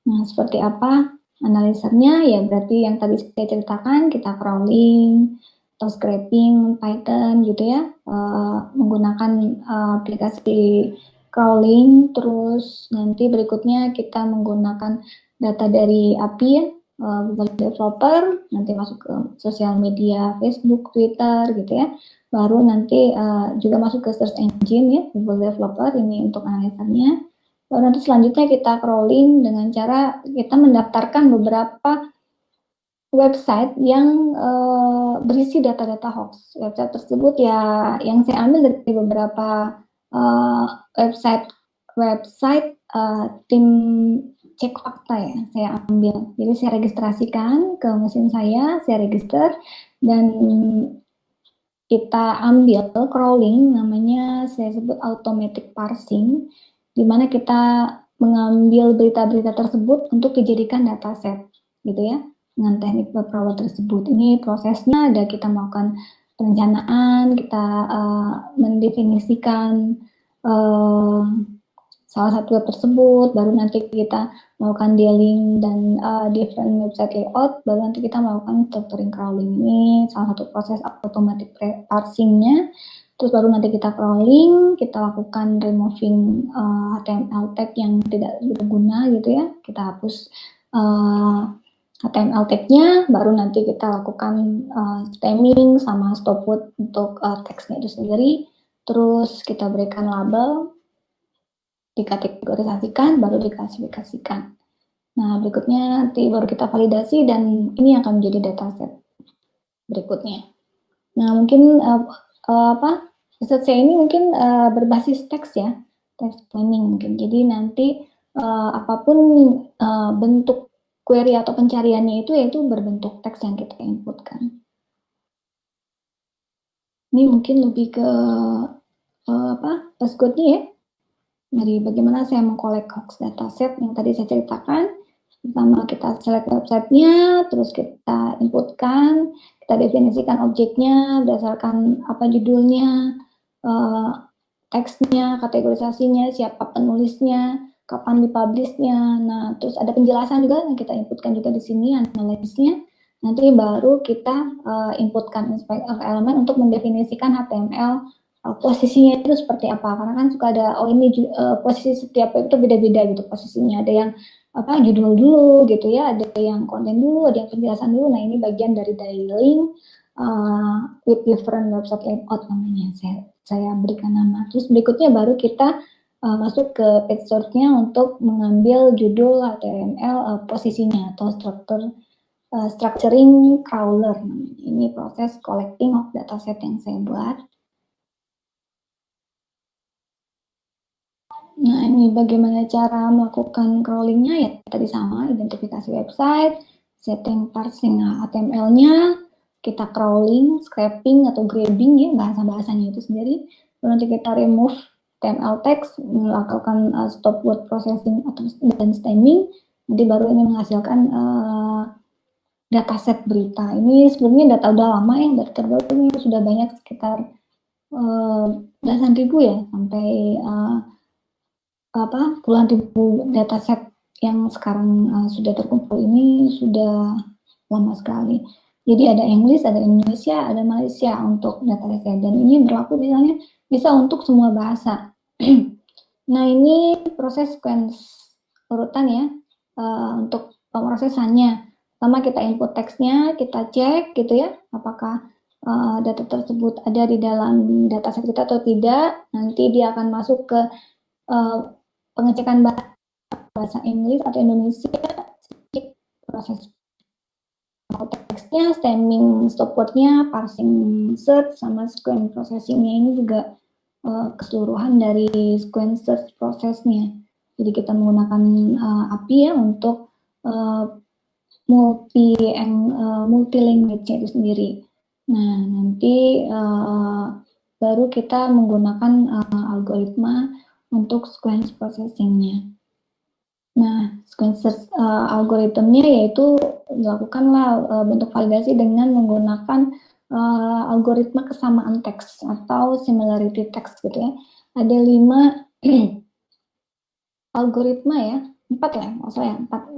Nah, seperti apa analisernya? Ya, berarti yang tadi saya ceritakan, kita crawling atau scraping Python gitu ya, menggunakan aplikasi crawling, terus nanti berikutnya kita menggunakan data dari API ya, Google Developer, nanti masuk ke sosial media Facebook, Twitter gitu ya, baru nanti juga masuk ke search engine ya, Google Developer ini untuk analisanya. Baru nanti selanjutnya kita crawling dengan cara kita mendaftarkan beberapa website yang berisi data-data hoax. Website tersebut ya yang saya ambil dari beberapa website tim cek fakta ya saya ambil. Jadi saya registrasikan ke mesin saya register dan kita ambil crawling, namanya saya sebut automatic parsing, di mana kita mengambil berita-berita tersebut untuk dijadikan dataset, gitu ya, dengan teknik web crawler tersebut. Ini prosesnya ada kita melakukan perencanaan, kita mendefinisikan salah satu web tersebut, baru nanti kita melakukan dealing dan different website layout, baru nanti kita melakukan structuring crawling. Ini salah satu proses automatic parsingnya. Terus baru nanti kita crawling, kita lakukan removing HTML tag yang tidak berguna gitu ya, kita hapus HTML tag-nya, baru nanti kita lakukan stemming sama stopwood untuk teksnya itu sendiri. Terus kita berikan label, dikategorisasikan, baru diklasifikasikan. Nah, berikutnya nanti baru kita validasi dan ini akan menjadi dataset berikutnya. Nah, mungkin riset saya ini mungkin berbasis teks ya, text planning mungkin. Jadi nanti apapun bentuk query atau pencariannya itu yaitu berbentuk teks yang kita inputkan. Ini mungkin lebih ke passcode-nya ya. Dari bagaimana saya mengkolek hoax dataset yang tadi saya ceritakan. Pertama kita select websitenya, terus kita inputkan, kita definisikan objeknya berdasarkan apa judulnya, teksnya, kategorisasinya, siapa penulisnya, kapan dipublishnya. Nah, terus ada penjelasan juga yang kita inputkan juga di sini, analisisnya. Nanti baru kita inputkan elemen untuk mendefinisikan HTML posisinya itu seperti apa, karena kan suka ada posisi setiap web itu beda-beda gitu posisinya, ada yang judul dulu gitu ya, ada yang konten dulu, ada yang penjelasan dulu. Nah, ini bagian dari dialing with different website layout namanya, saya berikan nama. Terus berikutnya baru kita masuk ke page source-nya untuk mengambil judul HTML posisinya atau structuring crawler namanya. Ini proses collecting of dataset yang saya buat. Nah, ini bagaimana cara melakukan crawlingnya ya tadi sama, identifikasi website, setting parsing HTML-nya, kita crawling, scraping atau grabbing ya bahasa-bahasanya itu sendiri. Lalu nanti kita remove HTML text, melakukan stop word processing atau dan stemming, nanti baru ini menghasilkan dataset berita. Ini sebenarnya data udah lama ya, data terbaru ini sudah banyak sekitar belasan ribu ya, sampai puluhan ribu dataset yang sekarang sudah terkumpul ini sudah lama sekali. Jadi ada English, ada Indonesia, ada Malaysia untuk dataset, dan ini berlaku misalnya bisa untuk semua bahasa. Nah, ini proses sequence urutan ya untuk pemrosesannya. Pertama kita input teksnya, kita cek gitu ya, apakah data tersebut ada di dalam dataset kita atau tidak. Nanti dia akan masuk ke pengecekan bahasa Inggris atau Indonesia, proses teksnya, stemming, stop word-nya, parsing search, sama sequence processing-nya ini juga keseluruhan dari sequence search prosesnya. Jadi kita menggunakan API ya untuk multi language-nya itu sendiri. Nah, nanti baru kita menggunakan algoritma untuk sequence processing-nya. Nah, sequence algoritmnya yaitu dilakukanlah bentuk validasi dengan menggunakan algoritma kesamaan teks atau similarity text gitu ya. Ada 5 algoritma ya, 5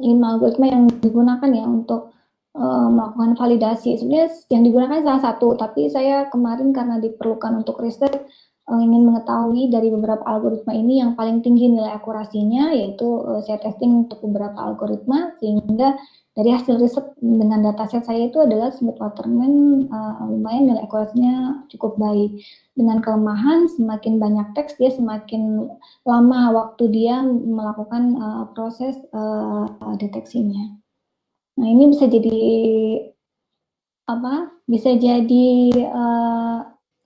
algoritma yang digunakan ya untuk melakukan validasi. Sebenarnya yang digunakan salah satu, tapi saya kemarin karena diperlukan untuk riset ingin mengetahui dari beberapa algoritma ini yang paling tinggi nilai akurasinya, yaitu saya testing untuk beberapa algoritma, sehingga dari hasil riset dengan dataset saya itu adalah Smith Waterman lumayan nilai akurasinya cukup baik. Dengan kelemahan semakin banyak teks dia semakin lama waktu dia melakukan proses deteksinya. Nah, ini bisa jadi Bisa jadi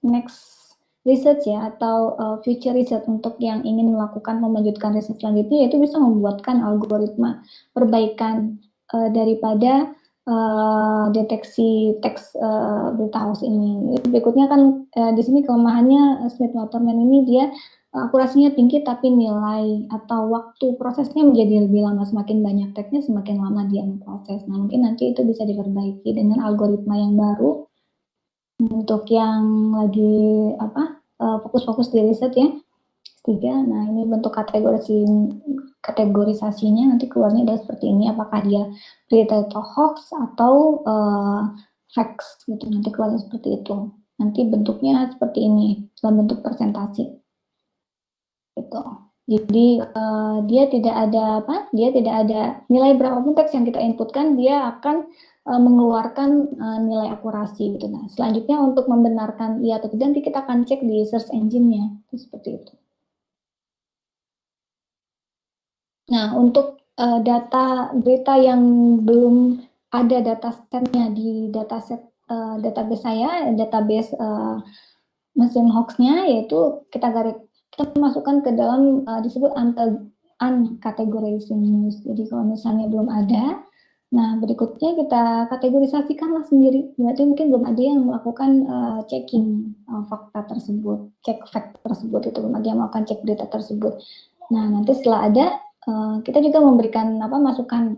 next research ya, atau future research untuk yang ingin melakukan melanjutkan riset selanjutnya, yaitu bisa membuatkan algoritma perbaikan daripada deteksi teks berita hoax ini. Berikutnya kan di sini kelemahannya Smith Waterman ini dia akurasinya tinggi tapi nilai atau waktu prosesnya menjadi lebih lama, semakin banyak teksnya semakin lama dia memproses. Nah, mungkin nanti itu bisa diperbaiki dengan algoritma yang baru. Untuk yang lagi fokus-fokus di riset ya, 3. Nah, ini bentuk kategorisasinya nanti keluarnya adalah seperti ini, apakah dia berita atau hoax atau facts gitu, nanti keluarnya seperti itu. Nanti bentuknya seperti ini dalam bentuk presentasi gitu. Jadi dia tidak ada nilai berapapun teks yang kita inputkan, dia akan mengeluarkan nilai akurasi gitu. Nah, selanjutnya untuk membenarkan iya atau tidak nanti kita akan cek di search engine-nya, seperti itu. Nah, untuk data berita yang belum ada datasetnya di database saya, database mesin hoax-nya, yaitu kita masukkan ke dalam disebut uncategorizing news. Jadi kalau misalnya belum ada, nah berikutnya kita kategorisasikanlah sendiri. Berarti mungkin belum ada yang melakukan checking fakta tersebut, cek fact tersebut, itu belum ada yang melakukan cek berita tersebut. Nah, nanti setelah ada, kita juga memberikan masukan,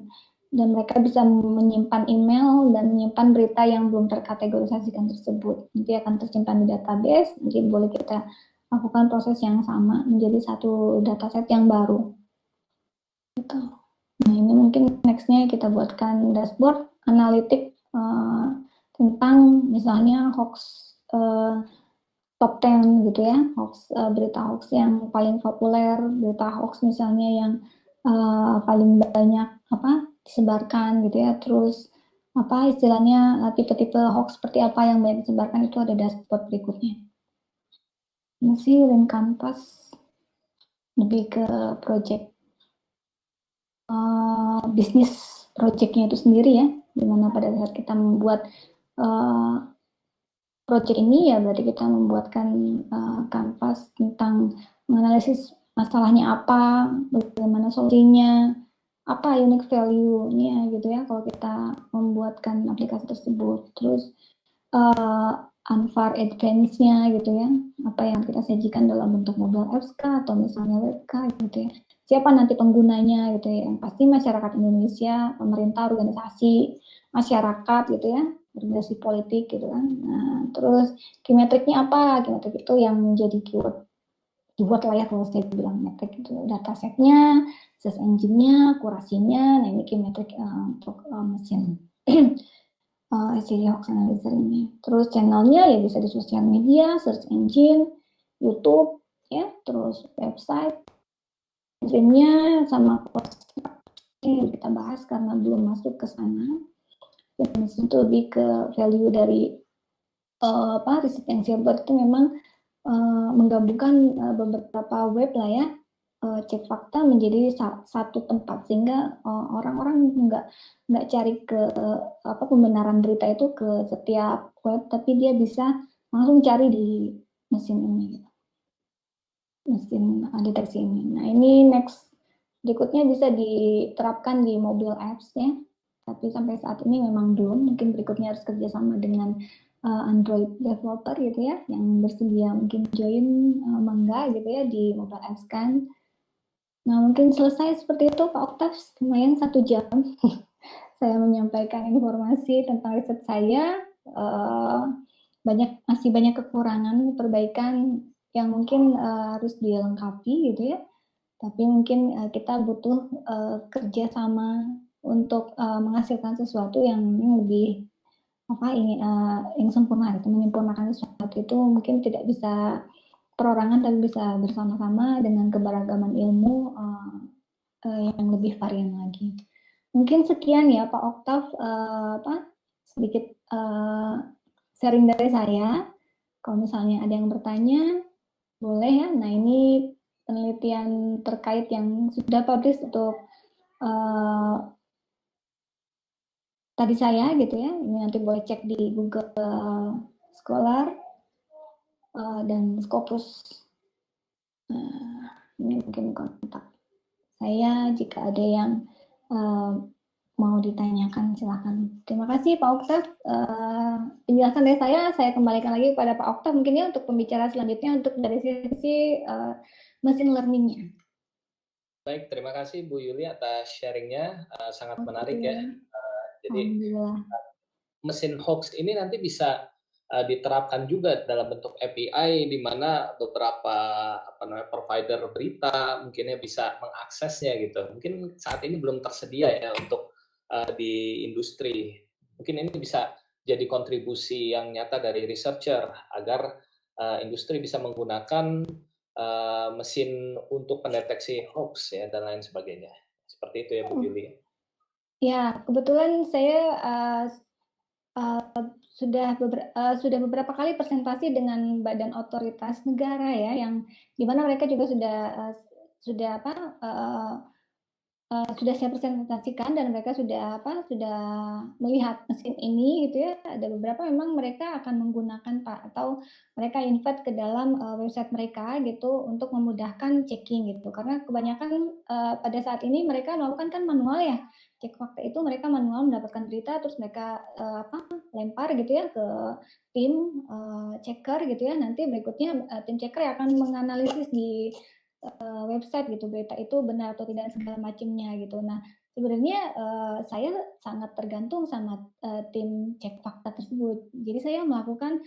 dan mereka bisa menyimpan email dan menyimpan berita yang belum terkategorisasikan tersebut. Nanti akan tersimpan di database, nanti boleh kita lakukan proses yang sama menjadi satu dataset yang baru. Gitu. Nah, ini mungkin nextnya kita buatkan dashboard analitik tentang misalnya hoax top 10 gitu ya, hoax, berita hoax yang paling populer, berita hoax misalnya yang paling banyak disebarkan gitu ya, terus istilahnya tipe-tipe hoax seperti apa yang banyak disebarkan, itu ada dashboard berikutnya. Masih link kanvas lebih ke project bisnis projectnya itu sendiri ya, dimana pada saat kita membuat project ini ya berarti kita membuatkan kanvas tentang menganalisis masalahnya apa, bagaimana solusinya, apa unique value-nya gitu ya kalau kita membuatkan aplikasi tersebut. Terus unfar advance-nya gitu ya, apa yang kita sajikan dalam bentuk mobile apps kah atau misalnya web kah gitu ya. Siapa nanti penggunanya gitu ya, yang pasti masyarakat Indonesia, pemerintah, organisasi, masyarakat gitu ya, organisasi politik gitu kan. Nah, terus key metricnya apa? Key metric itu yang menjadi keyword lah ya kalau saya bilang metrik itu datasetnya, search engine-nya, kurasinya, nah ini key metric untuk mesin SEO hoax analyzer ini. Terus channelnya ya bisa di sosial media, search engine, YouTube, ya, terus website, streamnya sama ini kita bahas karena belum masuk ke sana. Dan itu lebih ke value dari riset yang saya buat itu memang menggabungkan beberapa web lah ya, cek fakta menjadi satu tempat sehingga orang-orang nggak cari ke pembenaran berita itu ke setiap web, tapi dia bisa langsung cari di mesin ini, mesin deteksi ini. Nah ini next berikutnya bisa diterapkan di mobile apps ya, tapi sampai saat ini memang belum. Mungkin berikutnya harus kerjasama dengan Android developer gitu ya, yang bersedia mungkin join Mangga gitu ya di mobile apps kan. Nah mungkin selesai seperti itu Pak Oktav, lumayan 1 jam saya menyampaikan informasi tentang riset saya. Masih banyak kekurangan, perbaikan yang mungkin harus dilengkapi gitu ya. Tapi mungkin kita butuh kerja sama untuk menghasilkan sesuatu yang lebih yang sempurna itu, menyempurnakan sesuatu itu mungkin tidak bisa perorangan tapi bisa bersama-sama dengan keberagaman ilmu yang lebih varian lagi. Mungkin sekian ya Pak Oktav, sedikit sharing dari saya. Kalau misalnya ada yang bertanya, boleh ya. Nah ini penelitian terkait yang sudah publish untuk tadi saya gitu ya. Ini nanti boleh cek di Google Scholar dan Scopus. Ini mungkin kontak saya jika ada yang mau ditanyakan, silakan. Terima kasih Pak Oktav. Penjelasan dari saya kembalikan lagi kepada Pak Oktav mungkin ya untuk pembicara selanjutnya untuk dari sisi machine learning-nya. Baik, terima kasih Bu Yuli atas sharingnya, sangat menarik ya. Jadi mesin hoax ini nanti bisa diterapkan juga dalam bentuk API di mana beberapa provider berita mungkinnya bisa mengaksesnya gitu. Mungkin saat ini belum tersedia ya untuk di industri. Mungkin ini bisa jadi kontribusi yang nyata dari researcher agar industri bisa menggunakan mesin untuk pendeteksi hoax ya dan lain sebagainya. Seperti itu ya Bu Yuli. Ya, kebetulan saya sudah beberapa kali presentasi dengan badan otoritas negara ya, yang dimana mereka juga sudah saya presentasikan dan mereka sudah melihat mesin ini gitu ya. Ada beberapa memang mereka akan menggunakan atau mereka invite ke dalam website mereka gitu untuk memudahkan checking gitu, karena kebanyakan pada saat ini mereka melakukan kan manual ya, cek fakta itu mereka manual mendapatkan berita terus mereka lempar gitu ya ke tim checker gitu ya. Nanti berikutnya tim checker akan menganalisis di website gitu berita itu benar atau tidak segala macamnya gitu. Nah sebenarnya saya sangat tergantung sama tim cek fakta tersebut. Jadi saya melakukan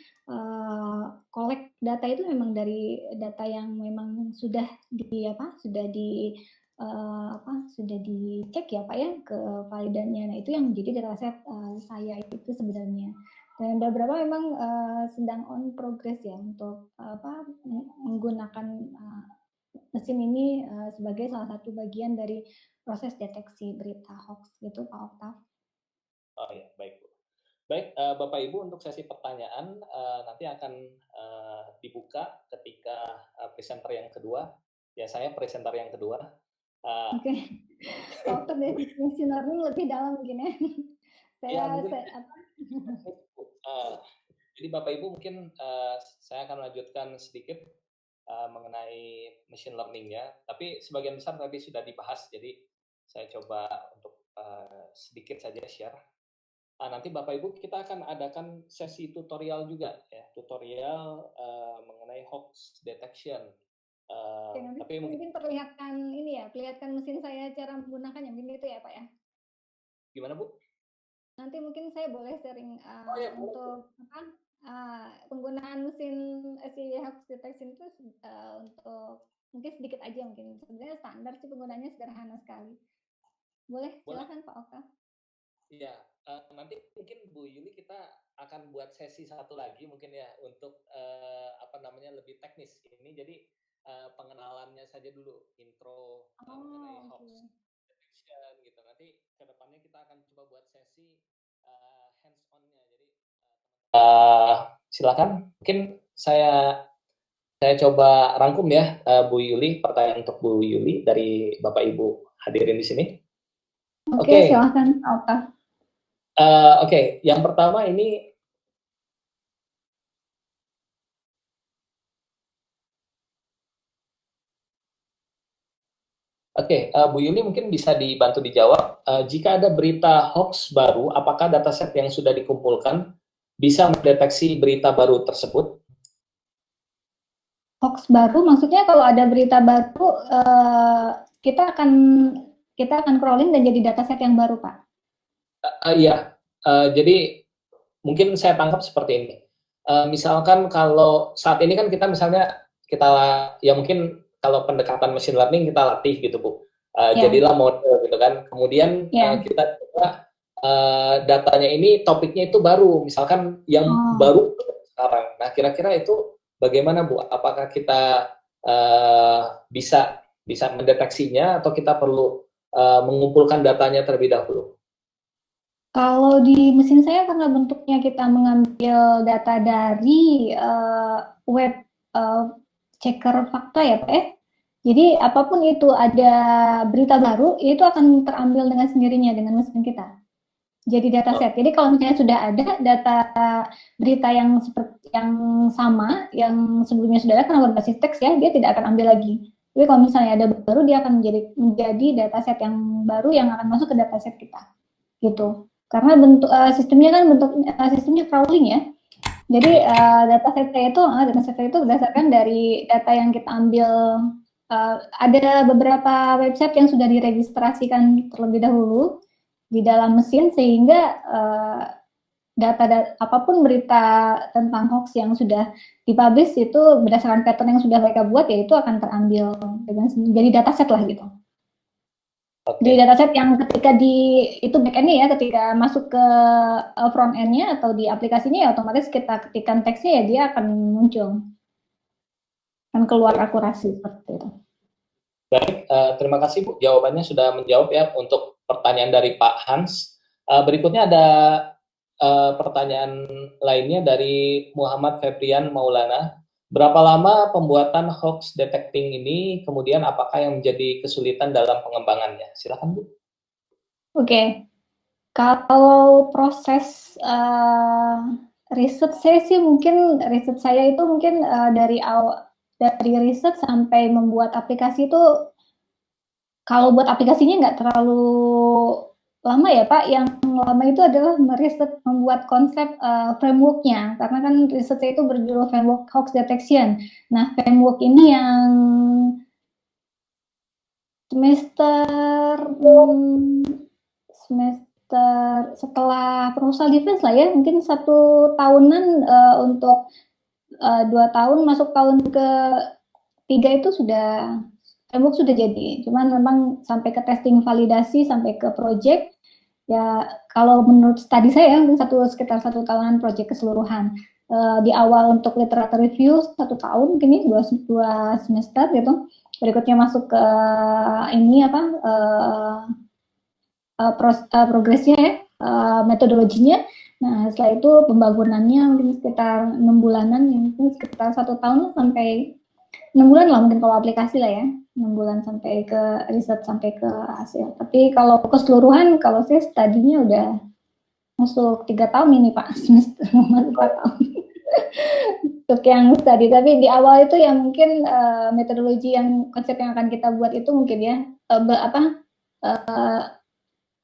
collect data itu memang dari data yang memang sudah dicek ya Pak ya ke validannya. Nah itu yang menjadi dataset saya itu sebenarnya. Dan beberapa memang sedang on progress ya untuk menggunakan mesin ini sebagai salah satu bagian dari proses deteksi berita hoax gitu Pak Oktav. Oh ya, baik Bu. Baik, Bapak Ibu untuk sesi pertanyaan nanti akan dibuka ketika presenter yang kedua. Ya, saya presenter yang kedua. Oke. Pak Oktav dari machine learning lebih dalam mungkin ya. Jadi Bapak Ibu mungkin saya akan lanjutkan sedikit mengenai machine learning-nya, tapi sebagian besar tadi sudah dibahas, jadi saya coba untuk sedikit saja share. Nanti Bapak Ibu kita akan adakan sesi tutorial juga ya, tutorial mengenai hoax detection. Oke, nanti Tapi mungkin perlihatkan ini ya, perlihatkan mesin saya cara menggunakannya, mungkin itu ya Pak ya. Gimana Bu? Nanti mungkin saya boleh sharing Ya, untuk apa penggunaan mesin si hoax detection itu untuk mungkin sedikit aja, mungkin sebenarnya standar sih penggunaannya sederhana sekali. Boleh, silakan Pak Oka. Iya, nanti mungkin Bu Yuli kita akan buat sesi satu lagi mungkin ya untuk lebih teknis ini. Jadi pengenalannya saja dulu, intro mengenai hoax detection gitu. Nanti kedepannya kita akan coba buat sesi hands on-nya. Jadi silakan. Mungkin saya coba rangkum ya Bu Yuli, pertanyaan untuk Bu Yuli dari Bapak Ibu hadirin di sini. Oke, silakan Pak Oka. Oke, yang pertama ini Bu Yuli mungkin bisa dibantu dijawab. Jika ada berita hoax baru, apakah dataset yang sudah dikumpulkan bisa mendeteksi berita baru tersebut? Hoax baru, maksudnya kalau ada berita baru, kita akan crawling dan jadi dataset yang baru, Pak. Iya, jadi mungkin saya tangkap seperti ini. Misalkan kalau saat ini kan kita mungkin kalau pendekatan machine learning kita latih gitu Bu, jadilah model gitu kan, kemudian kita coba datanya ini topiknya itu baru, misalkan yang baru sekarang. Nah kira-kira itu bagaimana Bu? Apakah kita bisa mendeteksinya atau kita perlu mengumpulkan datanya terlebih dahulu? Kalau di mesin saya karena bentuknya kita mengambil data dari web checker fakta ya Pak ya. Jadi apapun itu ada berita baru, itu akan terambil dengan sendirinya dengan mesin kita. Jadi dataset. Jadi kalau misalnya sudah ada data berita yang sama, yang sebelumnya sudah ada karena berbasis teks ya, dia tidak akan ambil lagi. Tapi kalau misalnya ada baru, dia akan menjadi dataset yang baru yang akan masuk ke dataset kita. Gitu. Karena bentuk sistemnya kan sistemnya crawling ya. Jadi dataset itu berdasarkan dari data yang kita ambil. Ada beberapa website yang sudah diregistrasikan terlebih dahulu di dalam mesin sehingga data apapun berita tentang hoax yang sudah dipublish itu berdasarkan pattern yang sudah mereka buat ya itu akan terambil dengan jadi dataset lah gitu. Di dataset yang ketika itu backend-nya ya, ketika masuk ke front end-nya atau di aplikasinya ya otomatis kita ketikkan teksnya ya dia akan muncul, akan keluar akurasi seperti itu. Baik, terima kasih Bu, jawabannya sudah menjawab ya untuk pertanyaan dari Pak Hans. Berikutnya ada pertanyaan lainnya dari Muhammad Febrian Maulana. Berapa lama pembuatan hoax detecting ini, kemudian apakah yang menjadi kesulitan dalam pengembangannya? Silakan Bu. Oke, kalau proses riset saya sih mungkin dari riset sampai membuat aplikasi itu, kalau buat aplikasinya nggak terlalu lama ya Pak, yang lama itu adalah meriset membuat konsep framework-nya, karena kan risetnya itu berjudul framework hoax detection. Nah framework ini yang semester setelah proposal defense lah ya, mungkin 1 tahunan untuk 2 tahun masuk tahun ke-3 itu framework sudah jadi. Cuman memang sampai ke testing validasi sampai ke project ya, kalau menurut studi saya mungkin sekitar 1 tahunan project keseluruhan. Di awal untuk literature review 1 tahun, mungkin 2 semester gitu. Berikutnya masuk ke progresnya ya, metodologinya. Nah setelah itu pembangunannya mungkin sekitar 6 bulanan, mungkin sekitar 1 tahun sampai 6 bulan lah mungkin kalau aplikasi lah ya, 6 bulan sampai ke riset sampai ke hasil. Tapi kalau keseluruhan, kalau saya studinya udah masuk 3 tahun ini Pak, semester 4 tahun. untuk yang tadi, tapi di awal itu yang mungkin metodologi yang konsep yang akan kita buat itu mungkin ya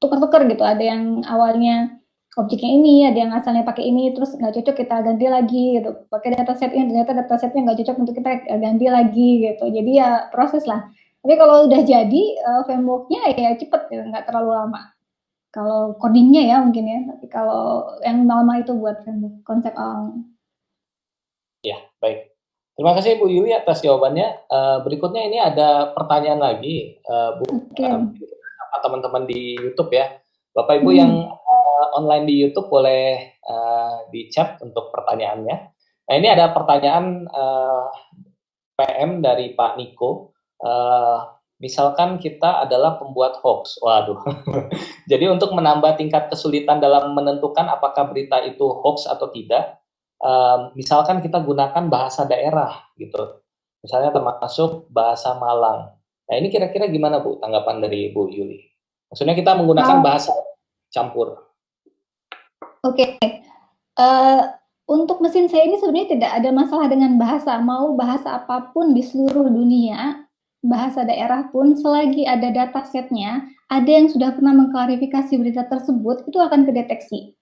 tukar-tukar gitu. Ada yang awalnya objeknya ini, ada yang asalnya pakai ini, terus nggak cocok kita ganti lagi gitu. Pakai datasetnya, ternyata datasetnya nggak cocok untuk kita ganti lagi gitu. Jadi ya proses lah. Tapi kalau udah jadi frameworknya ya cepet, ya, nggak terlalu lama. Kalau codingnya ya mungkin ya, tapi kalau yang lama itu buat framework konsep awal. Ya, baik. Terima kasih Bu Yuli atas jawabannya. Berikutnya ini ada pertanyaan lagi, Bu. Teman-teman di YouTube ya. Bapak Ibu yang online di YouTube boleh di chat untuk pertanyaannya. Nah, ini ada pertanyaan PM dari Pak Niko. Misalkan kita adalah pembuat hoax. Waduh. Jadi untuk menambah tingkat kesulitan dalam menentukan apakah berita itu hoax atau tidak, misalkan kita gunakan bahasa daerah gitu. Misalnya termasuk bahasa Malang. Nah, ini kira-kira gimana Bu tanggapan dari Bu Yuli? Maksudnya kita menggunakan bahasa campur. Oke. Untuk mesin saya ini sebenarnya tidak ada masalah dengan bahasa. Mau bahasa apapun di seluruh dunia, bahasa daerah pun, selagi ada datasetnya, ada yang sudah pernah mengklarifikasi berita tersebut, itu akan kedeteksi.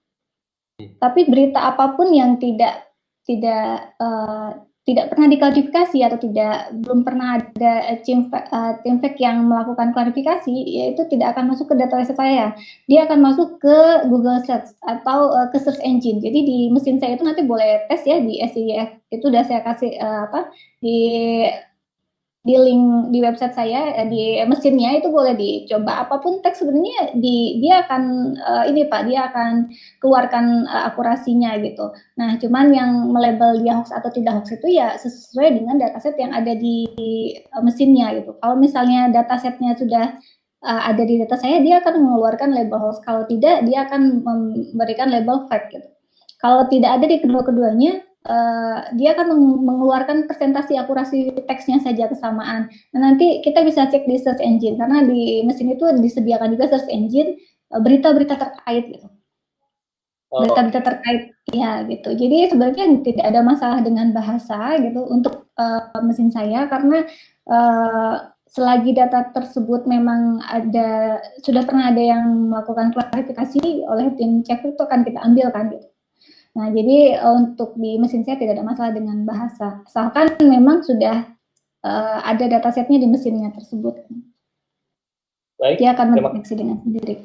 Tapi berita apapun yang tidak pernah diklarifikasi atau belum pernah ada tim fact yang melakukan klarifikasi, yaitu tidak akan masuk ke database saya. Dia akan masuk ke Google Search atau ke search engine. Jadi di mesin saya itu nanti boleh tes ya di SCIF, itu udah saya kasih di link di website saya, di mesinnya itu boleh dicoba apapun teks sebenarnya dia akan dia akan keluarkan akurasinya gitu. Nah, cuman yang melabel dia hoax atau tidak hoax itu ya sesuai dengan dataset yang ada di mesinnya gitu. Kalau misalnya datasetnya sudah ada di data saya, dia akan mengeluarkan label hoax. Kalau tidak, dia akan memberikan label fact gitu. Kalau tidak ada di kedua-keduanya, dia akan mengeluarkan presentasi akurasi teksnya saja kesamaan. Nah, nanti kita bisa cek di search engine, karena di mesin itu disediakan juga search engine berita-berita terkait gitu. Berita-berita terkait ya gitu. Jadi sebenarnya tidak ada masalah dengan bahasa gitu untuk mesin saya, karena selagi data tersebut memang sudah pernah ada yang melakukan klarifikasi oleh tim cek, itu akan kita ambil kan gitu. Nah, jadi untuk di mesin saya tidak ada masalah dengan bahasa, asalkan memang sudah ada datasetnya di mesinnya tersebut. Baik, dia akan mendeteksi dengan sendiri.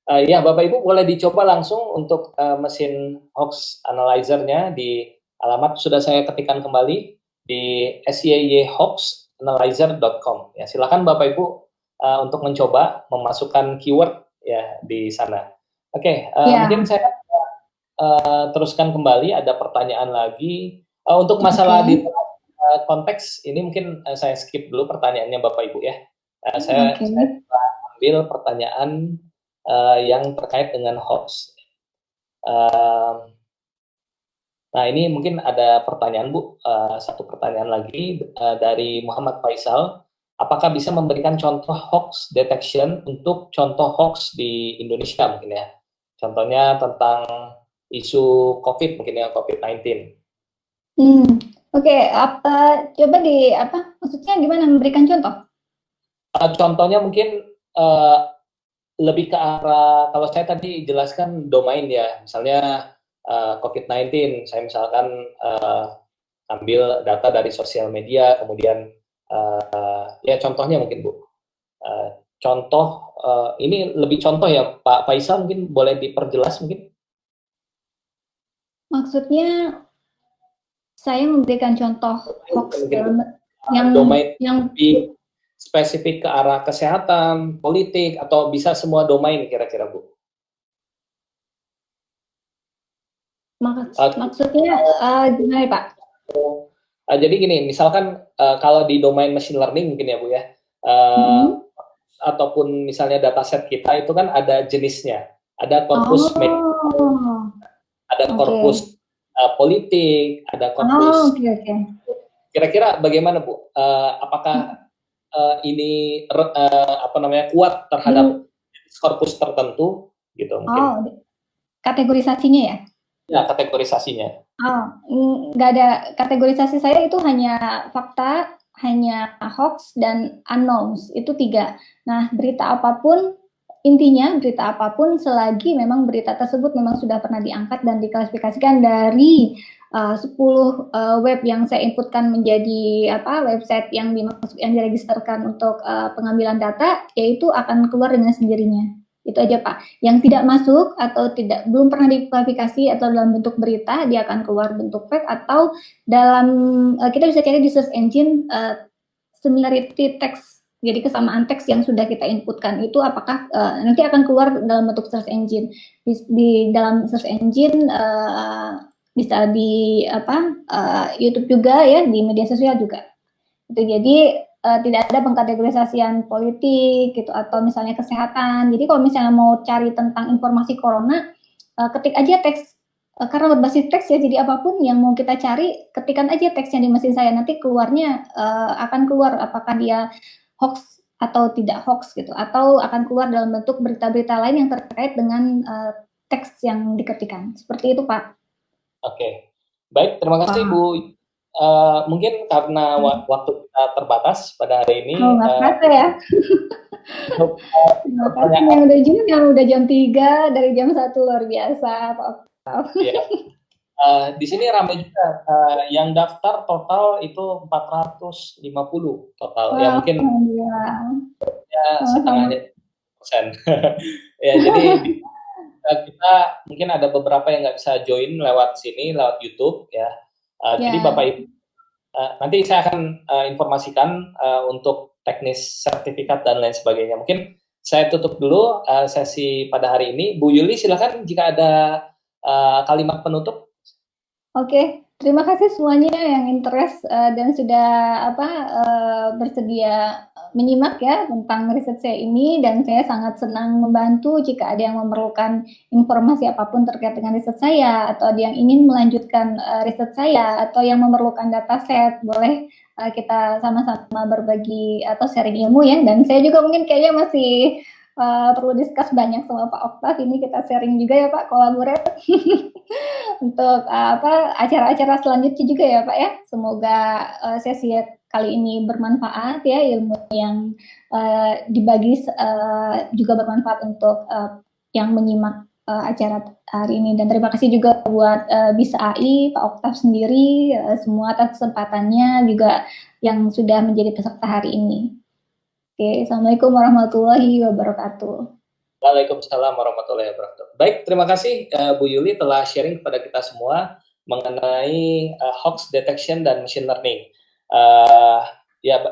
Ya, Bapak Ibu boleh dicoba langsung untuk mesin hoax analyzer-nya di alamat sudah saya ketikkan kembali di syhoaxanalyzer.com. Ya, silakan Bapak Ibu untuk mencoba memasukkan keyword ya di sana. Oke, mungkin saya teruskan kembali, ada pertanyaan lagi untuk masalah di konteks ini, mungkin saya skip dulu pertanyaannya Bapak Ibu ya. Saya ambil pertanyaan yang terkait dengan hoax. Nah, ini mungkin ada pertanyaan Bu, satu pertanyaan lagi dari Muhammad Faisal. Apakah bisa memberikan contoh hoax detection untuk contoh hoax di Indonesia mungkin ya? Contohnya tentang isu COVID mungkin ya, COVID-19. Oke, coba maksudnya gimana memberikan contoh? Contohnya mungkin lebih ke arah, kalau saya tadi jelaskan domain ya, misalnya COVID-19, saya misalkan ambil data dari sosial media, kemudian ya contohnya mungkin Bu. Contoh, ini lebih contoh ya Pak Faisal, mungkin boleh diperjelas mungkin? Maksudnya saya memberikan contoh hoax yang domain yang lebih spesifik ke arah kesehatan, politik, atau bisa semua domain kira-kira Bu? Maksudnya gimana Pak? Jadi gini, misalkan kalau di domain machine learning mungkin ya Bu ya, ataupun misalnya dataset kita itu kan ada jenisnya, ada korpus ada korpus politik, ada korpus. Kira-kira bagaimana Bu? Apakah ini kuat terhadap korpus tertentu gitu mungkin? Kategorisasinya ya? Ya, kategorisasinya. Nggak ada kategorisasi saya, itu hanya fakta, hanya hoax dan unknowns, itu 3. Nah, berita apapun, intinya berita apapun selagi memang berita tersebut memang sudah pernah diangkat dan diklasifikasikan dari 10 web yang saya inputkan menjadi website yang diregisterkan untuk pengambilan data, yaitu akan keluar dengan sendirinya. Itu aja Pak. Yang tidak masuk atau belum pernah diklasifikasi atau dalam bentuk berita, dia akan keluar bentuk fake, atau dalam kita bisa cari di search engine similarity text. Jadi kesamaan teks yang sudah kita inputkan itu apakah nanti akan keluar dalam bentuk search engine. Di dalam search engine bisa di YouTube juga ya, di media sosial juga. Itu jadi tidak ada pengkategorisasian politik gitu atau misalnya kesehatan. Jadi kalau misalnya mau cari tentang informasi corona, ketik aja teks, karena berbasis teks ya, jadi apapun yang mau kita cari, ketikan aja teksnya di mesin saya, nanti keluarnya akan keluar apakah dia hoax atau tidak hoax gitu, atau akan keluar dalam bentuk berita-berita lain yang terkait dengan teks yang diketikkan. Seperti itu Pak. Oke, baik, terima kasih Bu. Mungkin karena waktu kita terbatas pada hari ini. Nggak apa ya. Terima kasih yang udah jam 3 dari jam 1, luar biasa Pak. Ya. Di sini ramai juga. Yang daftar total itu 450 total. Ya mungkin ya setengahnya persen. Ya jadi kita mungkin ada beberapa yang nggak bisa join lewat sini, lewat YouTube ya. Jadi Bapak Ibu, nanti saya akan informasikan untuk teknis sertifikat dan lain sebagainya. Mungkin saya tutup dulu sesi pada hari ini. Bu Yuli, silakan jika ada kalimat penutup. Oke, terima kasih semuanya yang interest dan sudah bersedia menyimak ya tentang riset saya ini, dan saya sangat senang membantu jika ada yang memerlukan informasi apapun terkait dengan riset saya, atau ada yang ingin melanjutkan riset saya, atau yang memerlukan dataset, boleh kita sama-sama berbagi atau sharing ilmu ya. Dan saya juga mungkin kayaknya masih perlu discuss banyak sama Pak Oktav, ini kita sharing juga ya Pak, kolaborasi untuk acara-acara selanjutnya juga ya Pak ya. Semoga sesi kali ini bermanfaat ya, ilmu yang dibagi juga bermanfaat untuk yang menyimak acara hari ini. Dan terima kasih juga buat BISA AI, Pak Oktav sendiri, semua atas kesempatannya, juga yang sudah menjadi peserta hari ini. Oke, Assalamualaikum warahmatullahi wabarakatuh. Waalaikumsalam warahmatullahi wabarakatuh. Baik, terima kasih Bu Yuli telah sharing kepada kita semua mengenai hoax detection dan machine learning. Ya,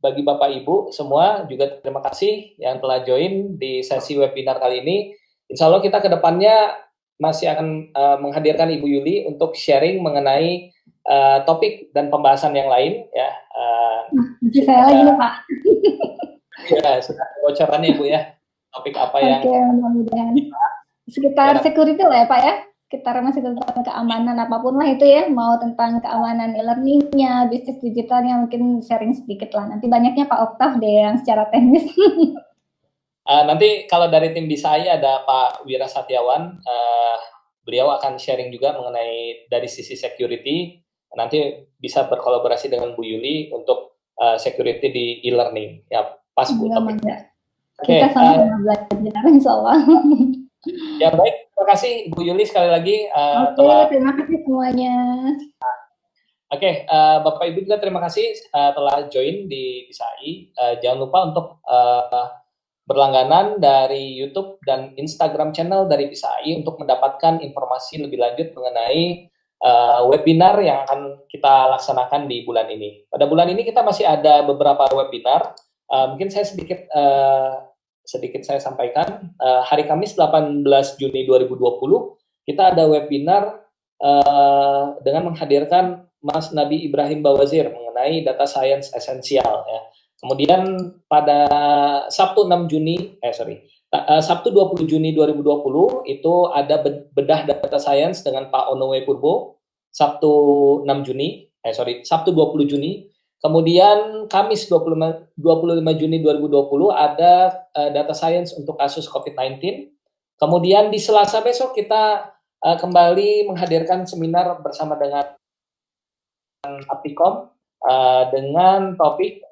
bagi Bapak Ibu semua juga terima kasih yang telah join di sesi webinar kali ini. Insya Allah kita ke depannya masih akan menghadirkan Ibu Yuli untuk sharing mengenai topik dan pembahasan yang lain ya. Saya lagi nih Pak. Ya, sudah bocorannya Bu ya. Topik apa yang mudah-mudahan sekitar security lah ya Pak ya, sekitar masih tentang keamanan apapun lah itu ya, mau tentang keamanan e-learningnya, bisnis digitalnya, mungkin sharing sedikit lah. Nanti banyaknya Pak Oktav deh yang secara teknis. Nanti kalau dari tim BISA ada Pak Wira Satyawan, beliau akan sharing juga mengenai dari sisi security. Nanti bisa berkolaborasi dengan Bu Yuli untuk security di e-learning. Ya, pas Bu topik. Kita sama-sama belajar, insya Allah. Ya baik, terima kasih Bu Yuli sekali lagi. Terima kasih semuanya. Oke, Bapak Ibu juga terima kasih telah join di BISA. Jangan lupa untuk berlangganan dari YouTube dan Instagram channel dari BISA untuk mendapatkan informasi lebih lanjut mengenai webinar yang akan kita laksanakan di bulan ini. Pada bulan ini kita masih ada beberapa webinar. Mungkin saya sedikit saya sampaikan. Hari Kamis 18 Juni 2020 kita ada webinar dengan menghadirkan Mas Nabi Ibrahim Bawazir mengenai data science esensial ya. Kemudian pada Sabtu 20 Juni 2020 itu ada bedah data science dengan Pak Onowe Purbo. Sabtu 20 Juni. Kemudian Kamis 25 Juni 2020 ada data science untuk kasus COVID-19. Kemudian di Selasa besok kita kembali menghadirkan seminar bersama dengan Aptikom dengan topik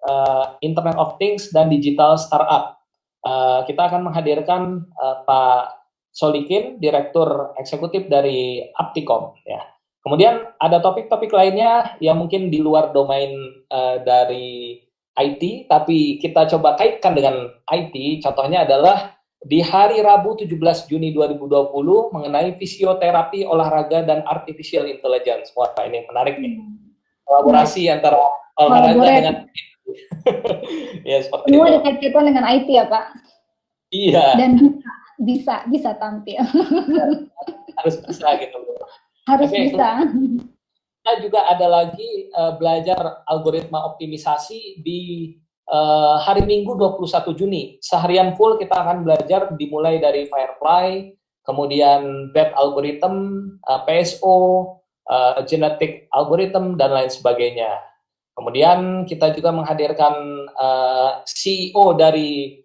Internet of Things dan Digital Startup. Kita akan menghadirkan Pak Solikin, Direktur Eksekutif dari Aptikom. Ya. Kemudian ada topik-topik lainnya yang mungkin di luar domain dari IT, tapi kita coba kaitkan dengan IT. Contohnya adalah di hari Rabu 17 Juni 2020 mengenai fisioterapi, olahraga, dan artificial intelligence. Wah, ini menarik nih. Kolaborasi antara olahraga dengan ya, seperti semua itu. dikaitkan dengan IT ya Pak? Iya. Dan bisa tampil. Harus bisa gitu. Harus bisa. Kita juga ada lagi belajar algoritma optimisasi di hari Minggu 21 Juni. Seharian full kita akan belajar dimulai dari Firefly, kemudian BET algorithm, PSO, genetic algorithm, dan lain sebagainya. Kemudian kita juga menghadirkan CEO dari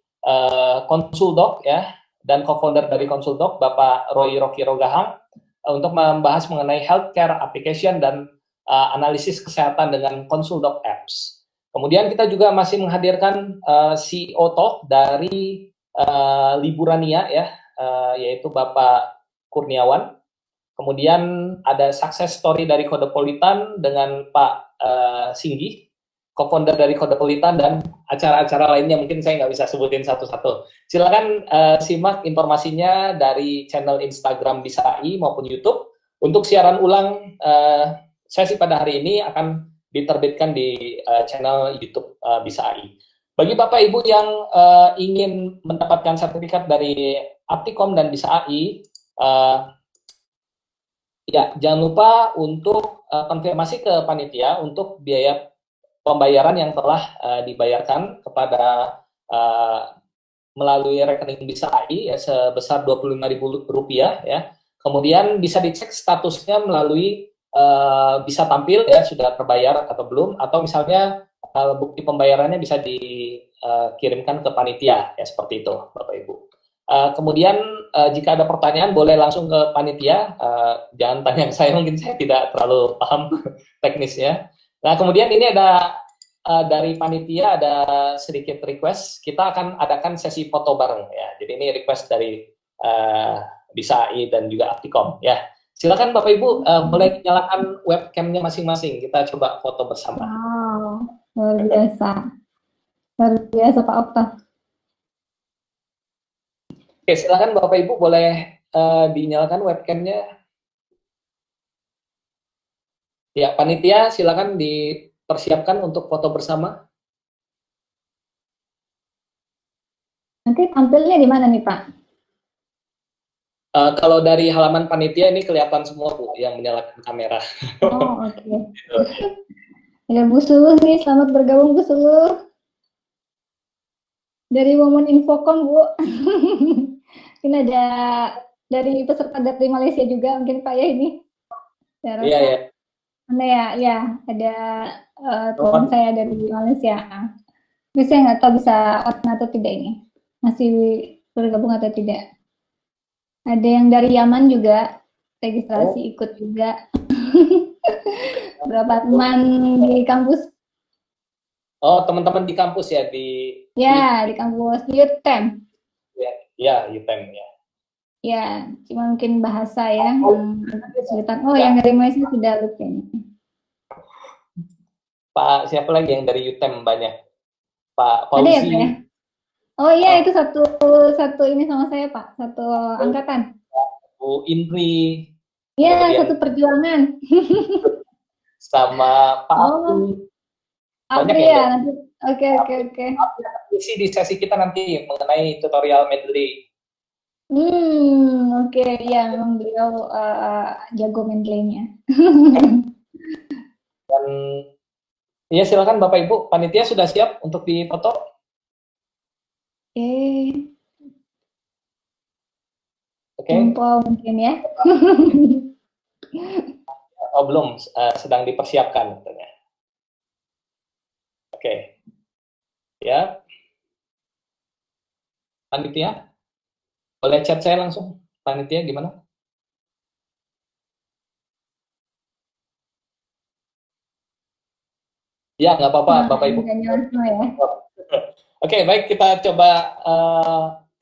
Konsuldoc ya, dan co-founder dari Konsuldoc, Bapak Roy Rocky Rogahang, untuk membahas mengenai healthcare application dan analisis kesehatan dengan Konsuldoc Apps. Kemudian kita juga masih menghadirkan CEO Talk dari Liburania ya, yaitu Bapak Kurniawan. Kemudian ada success story dari Kodepolitan dengan Pak Singgi, co-founder dari Kodepolitan, dan acara-acara lainnya mungkin saya nggak bisa sebutin satu-satu. Silakan simak informasinya dari channel Instagram Bisa AI maupun YouTube. Untuk siaran ulang sesi pada hari ini akan diterbitkan di channel YouTube Bisa AI. Bagi Bapak Ibu yang ingin mendapatkan sertifikat dari Aptikom dan Bisa AI, ya jangan lupa untuk konfirmasi ke panitia untuk biaya pembayaran yang telah dibayarkan kepada melalui rekening Bisa AI ya, sebesar Rp25.000 ya. Kemudian bisa dicek statusnya melalui bisa tampil ya sudah terbayar atau belum, atau misalnya bukti pembayarannya bisa dikirimkan ke panitia ya, seperti itu Bapak Ibu. Kemudian jika ada pertanyaan boleh langsung ke panitia, jangan tanya ke saya, mungkin saya tidak terlalu paham teknisnya. Nah, kemudian ini ada dari panitia ada sedikit request, kita akan adakan sesi foto bareng ya. Jadi ini request dari Bisa AI dan juga Aptikom ya. Silakan Bapak Ibu boleh nyalakan webcamnya masing-masing, kita coba foto bersama. Wow, luar biasa Pak Okta. Oke, silakan Bapak Ibu boleh dinyalakan webcamnya. Ya, panitia silakan dipersiapkan untuk foto bersama. Nanti tampilnya di mana nih Pak? Kalau dari halaman panitia ini kelihatan semua Bu yang menyalakan kamera. Oh oke. Ada Bu Suluh nih, selamat bergabung Bu Suluh. Dari Women Infocom Bu. Ini ada dari peserta dari Malaysia juga mungkin Pak ya ini. Saya rasa. Iya ya. Mana ya? Ya ada teman saya dari Malaysia. Tapi saya nggak tahu bisa on atau tidak ini. Masih bergabung atau tidak. Ada yang dari Yaman juga registrasi ikut juga. Berapa teman di kampus? Oh, teman-teman di kampus ya di. Ya, di kampus di UTM. Ya, UTM ya. Ya, cuma mungkin bahasa ya yang agak kesulitan. Oh, yang dari Malaysia sudah lupa. Pak, siapa lagi yang dari UTM banyak? Pak Ada ya, Fauzi. Pak ya? Oh iya, itu satu ini sama saya, Pak. Satu angkatan. Bu Indri. Iya, satu perjuangan. Sama Pak Apu. Banyak ya, nanti. Oke. Isi di sesi kita nanti mengenai tutorial medley. Oke. Ya, memang beliau jago medley-nya. Dan ya silakan Bapak Ibu, panitia sudah siap untuk difoto? Oke. Jempol mungkin ya. Oh belum, sedang dipersiapkan tentunya. Oke. Ya. Panitia, boleh chat saya langsung. Panitia gimana? Ya, nggak apa-apa, Bapak Ibu. Nggak nyala semua ya. Oke, baik, kita coba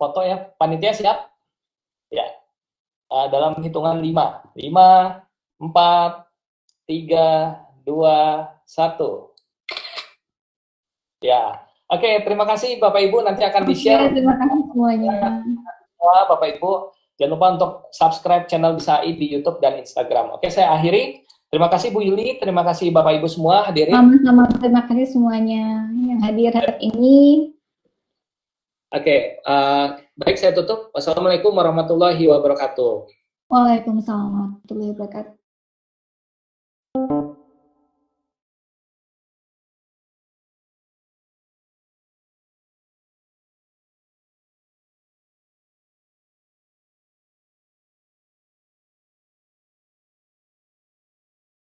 foto ya. Panitia siap? Ya. Dalam hitungan 5. 5, 4, 3, 2, 1. Ya. Oke, terima kasih Bapak Ibu. Nanti akan di-share. Terima kasih semuanya. Semua Bapak Ibu. Jangan lupa untuk subscribe channel Bisa AI di YouTube dan Instagram. Oke, saya akhiri. Terima kasih Bu Yuli, terima kasih Bapak Ibu semua hadirin. Sama-sama, terima kasih semuanya yang hadir hari ini. Oke, baik saya tutup. Wassalamualaikum warahmatullahi wabarakatuh. Waalaikumsalam warahmatullahi wabarakatuh.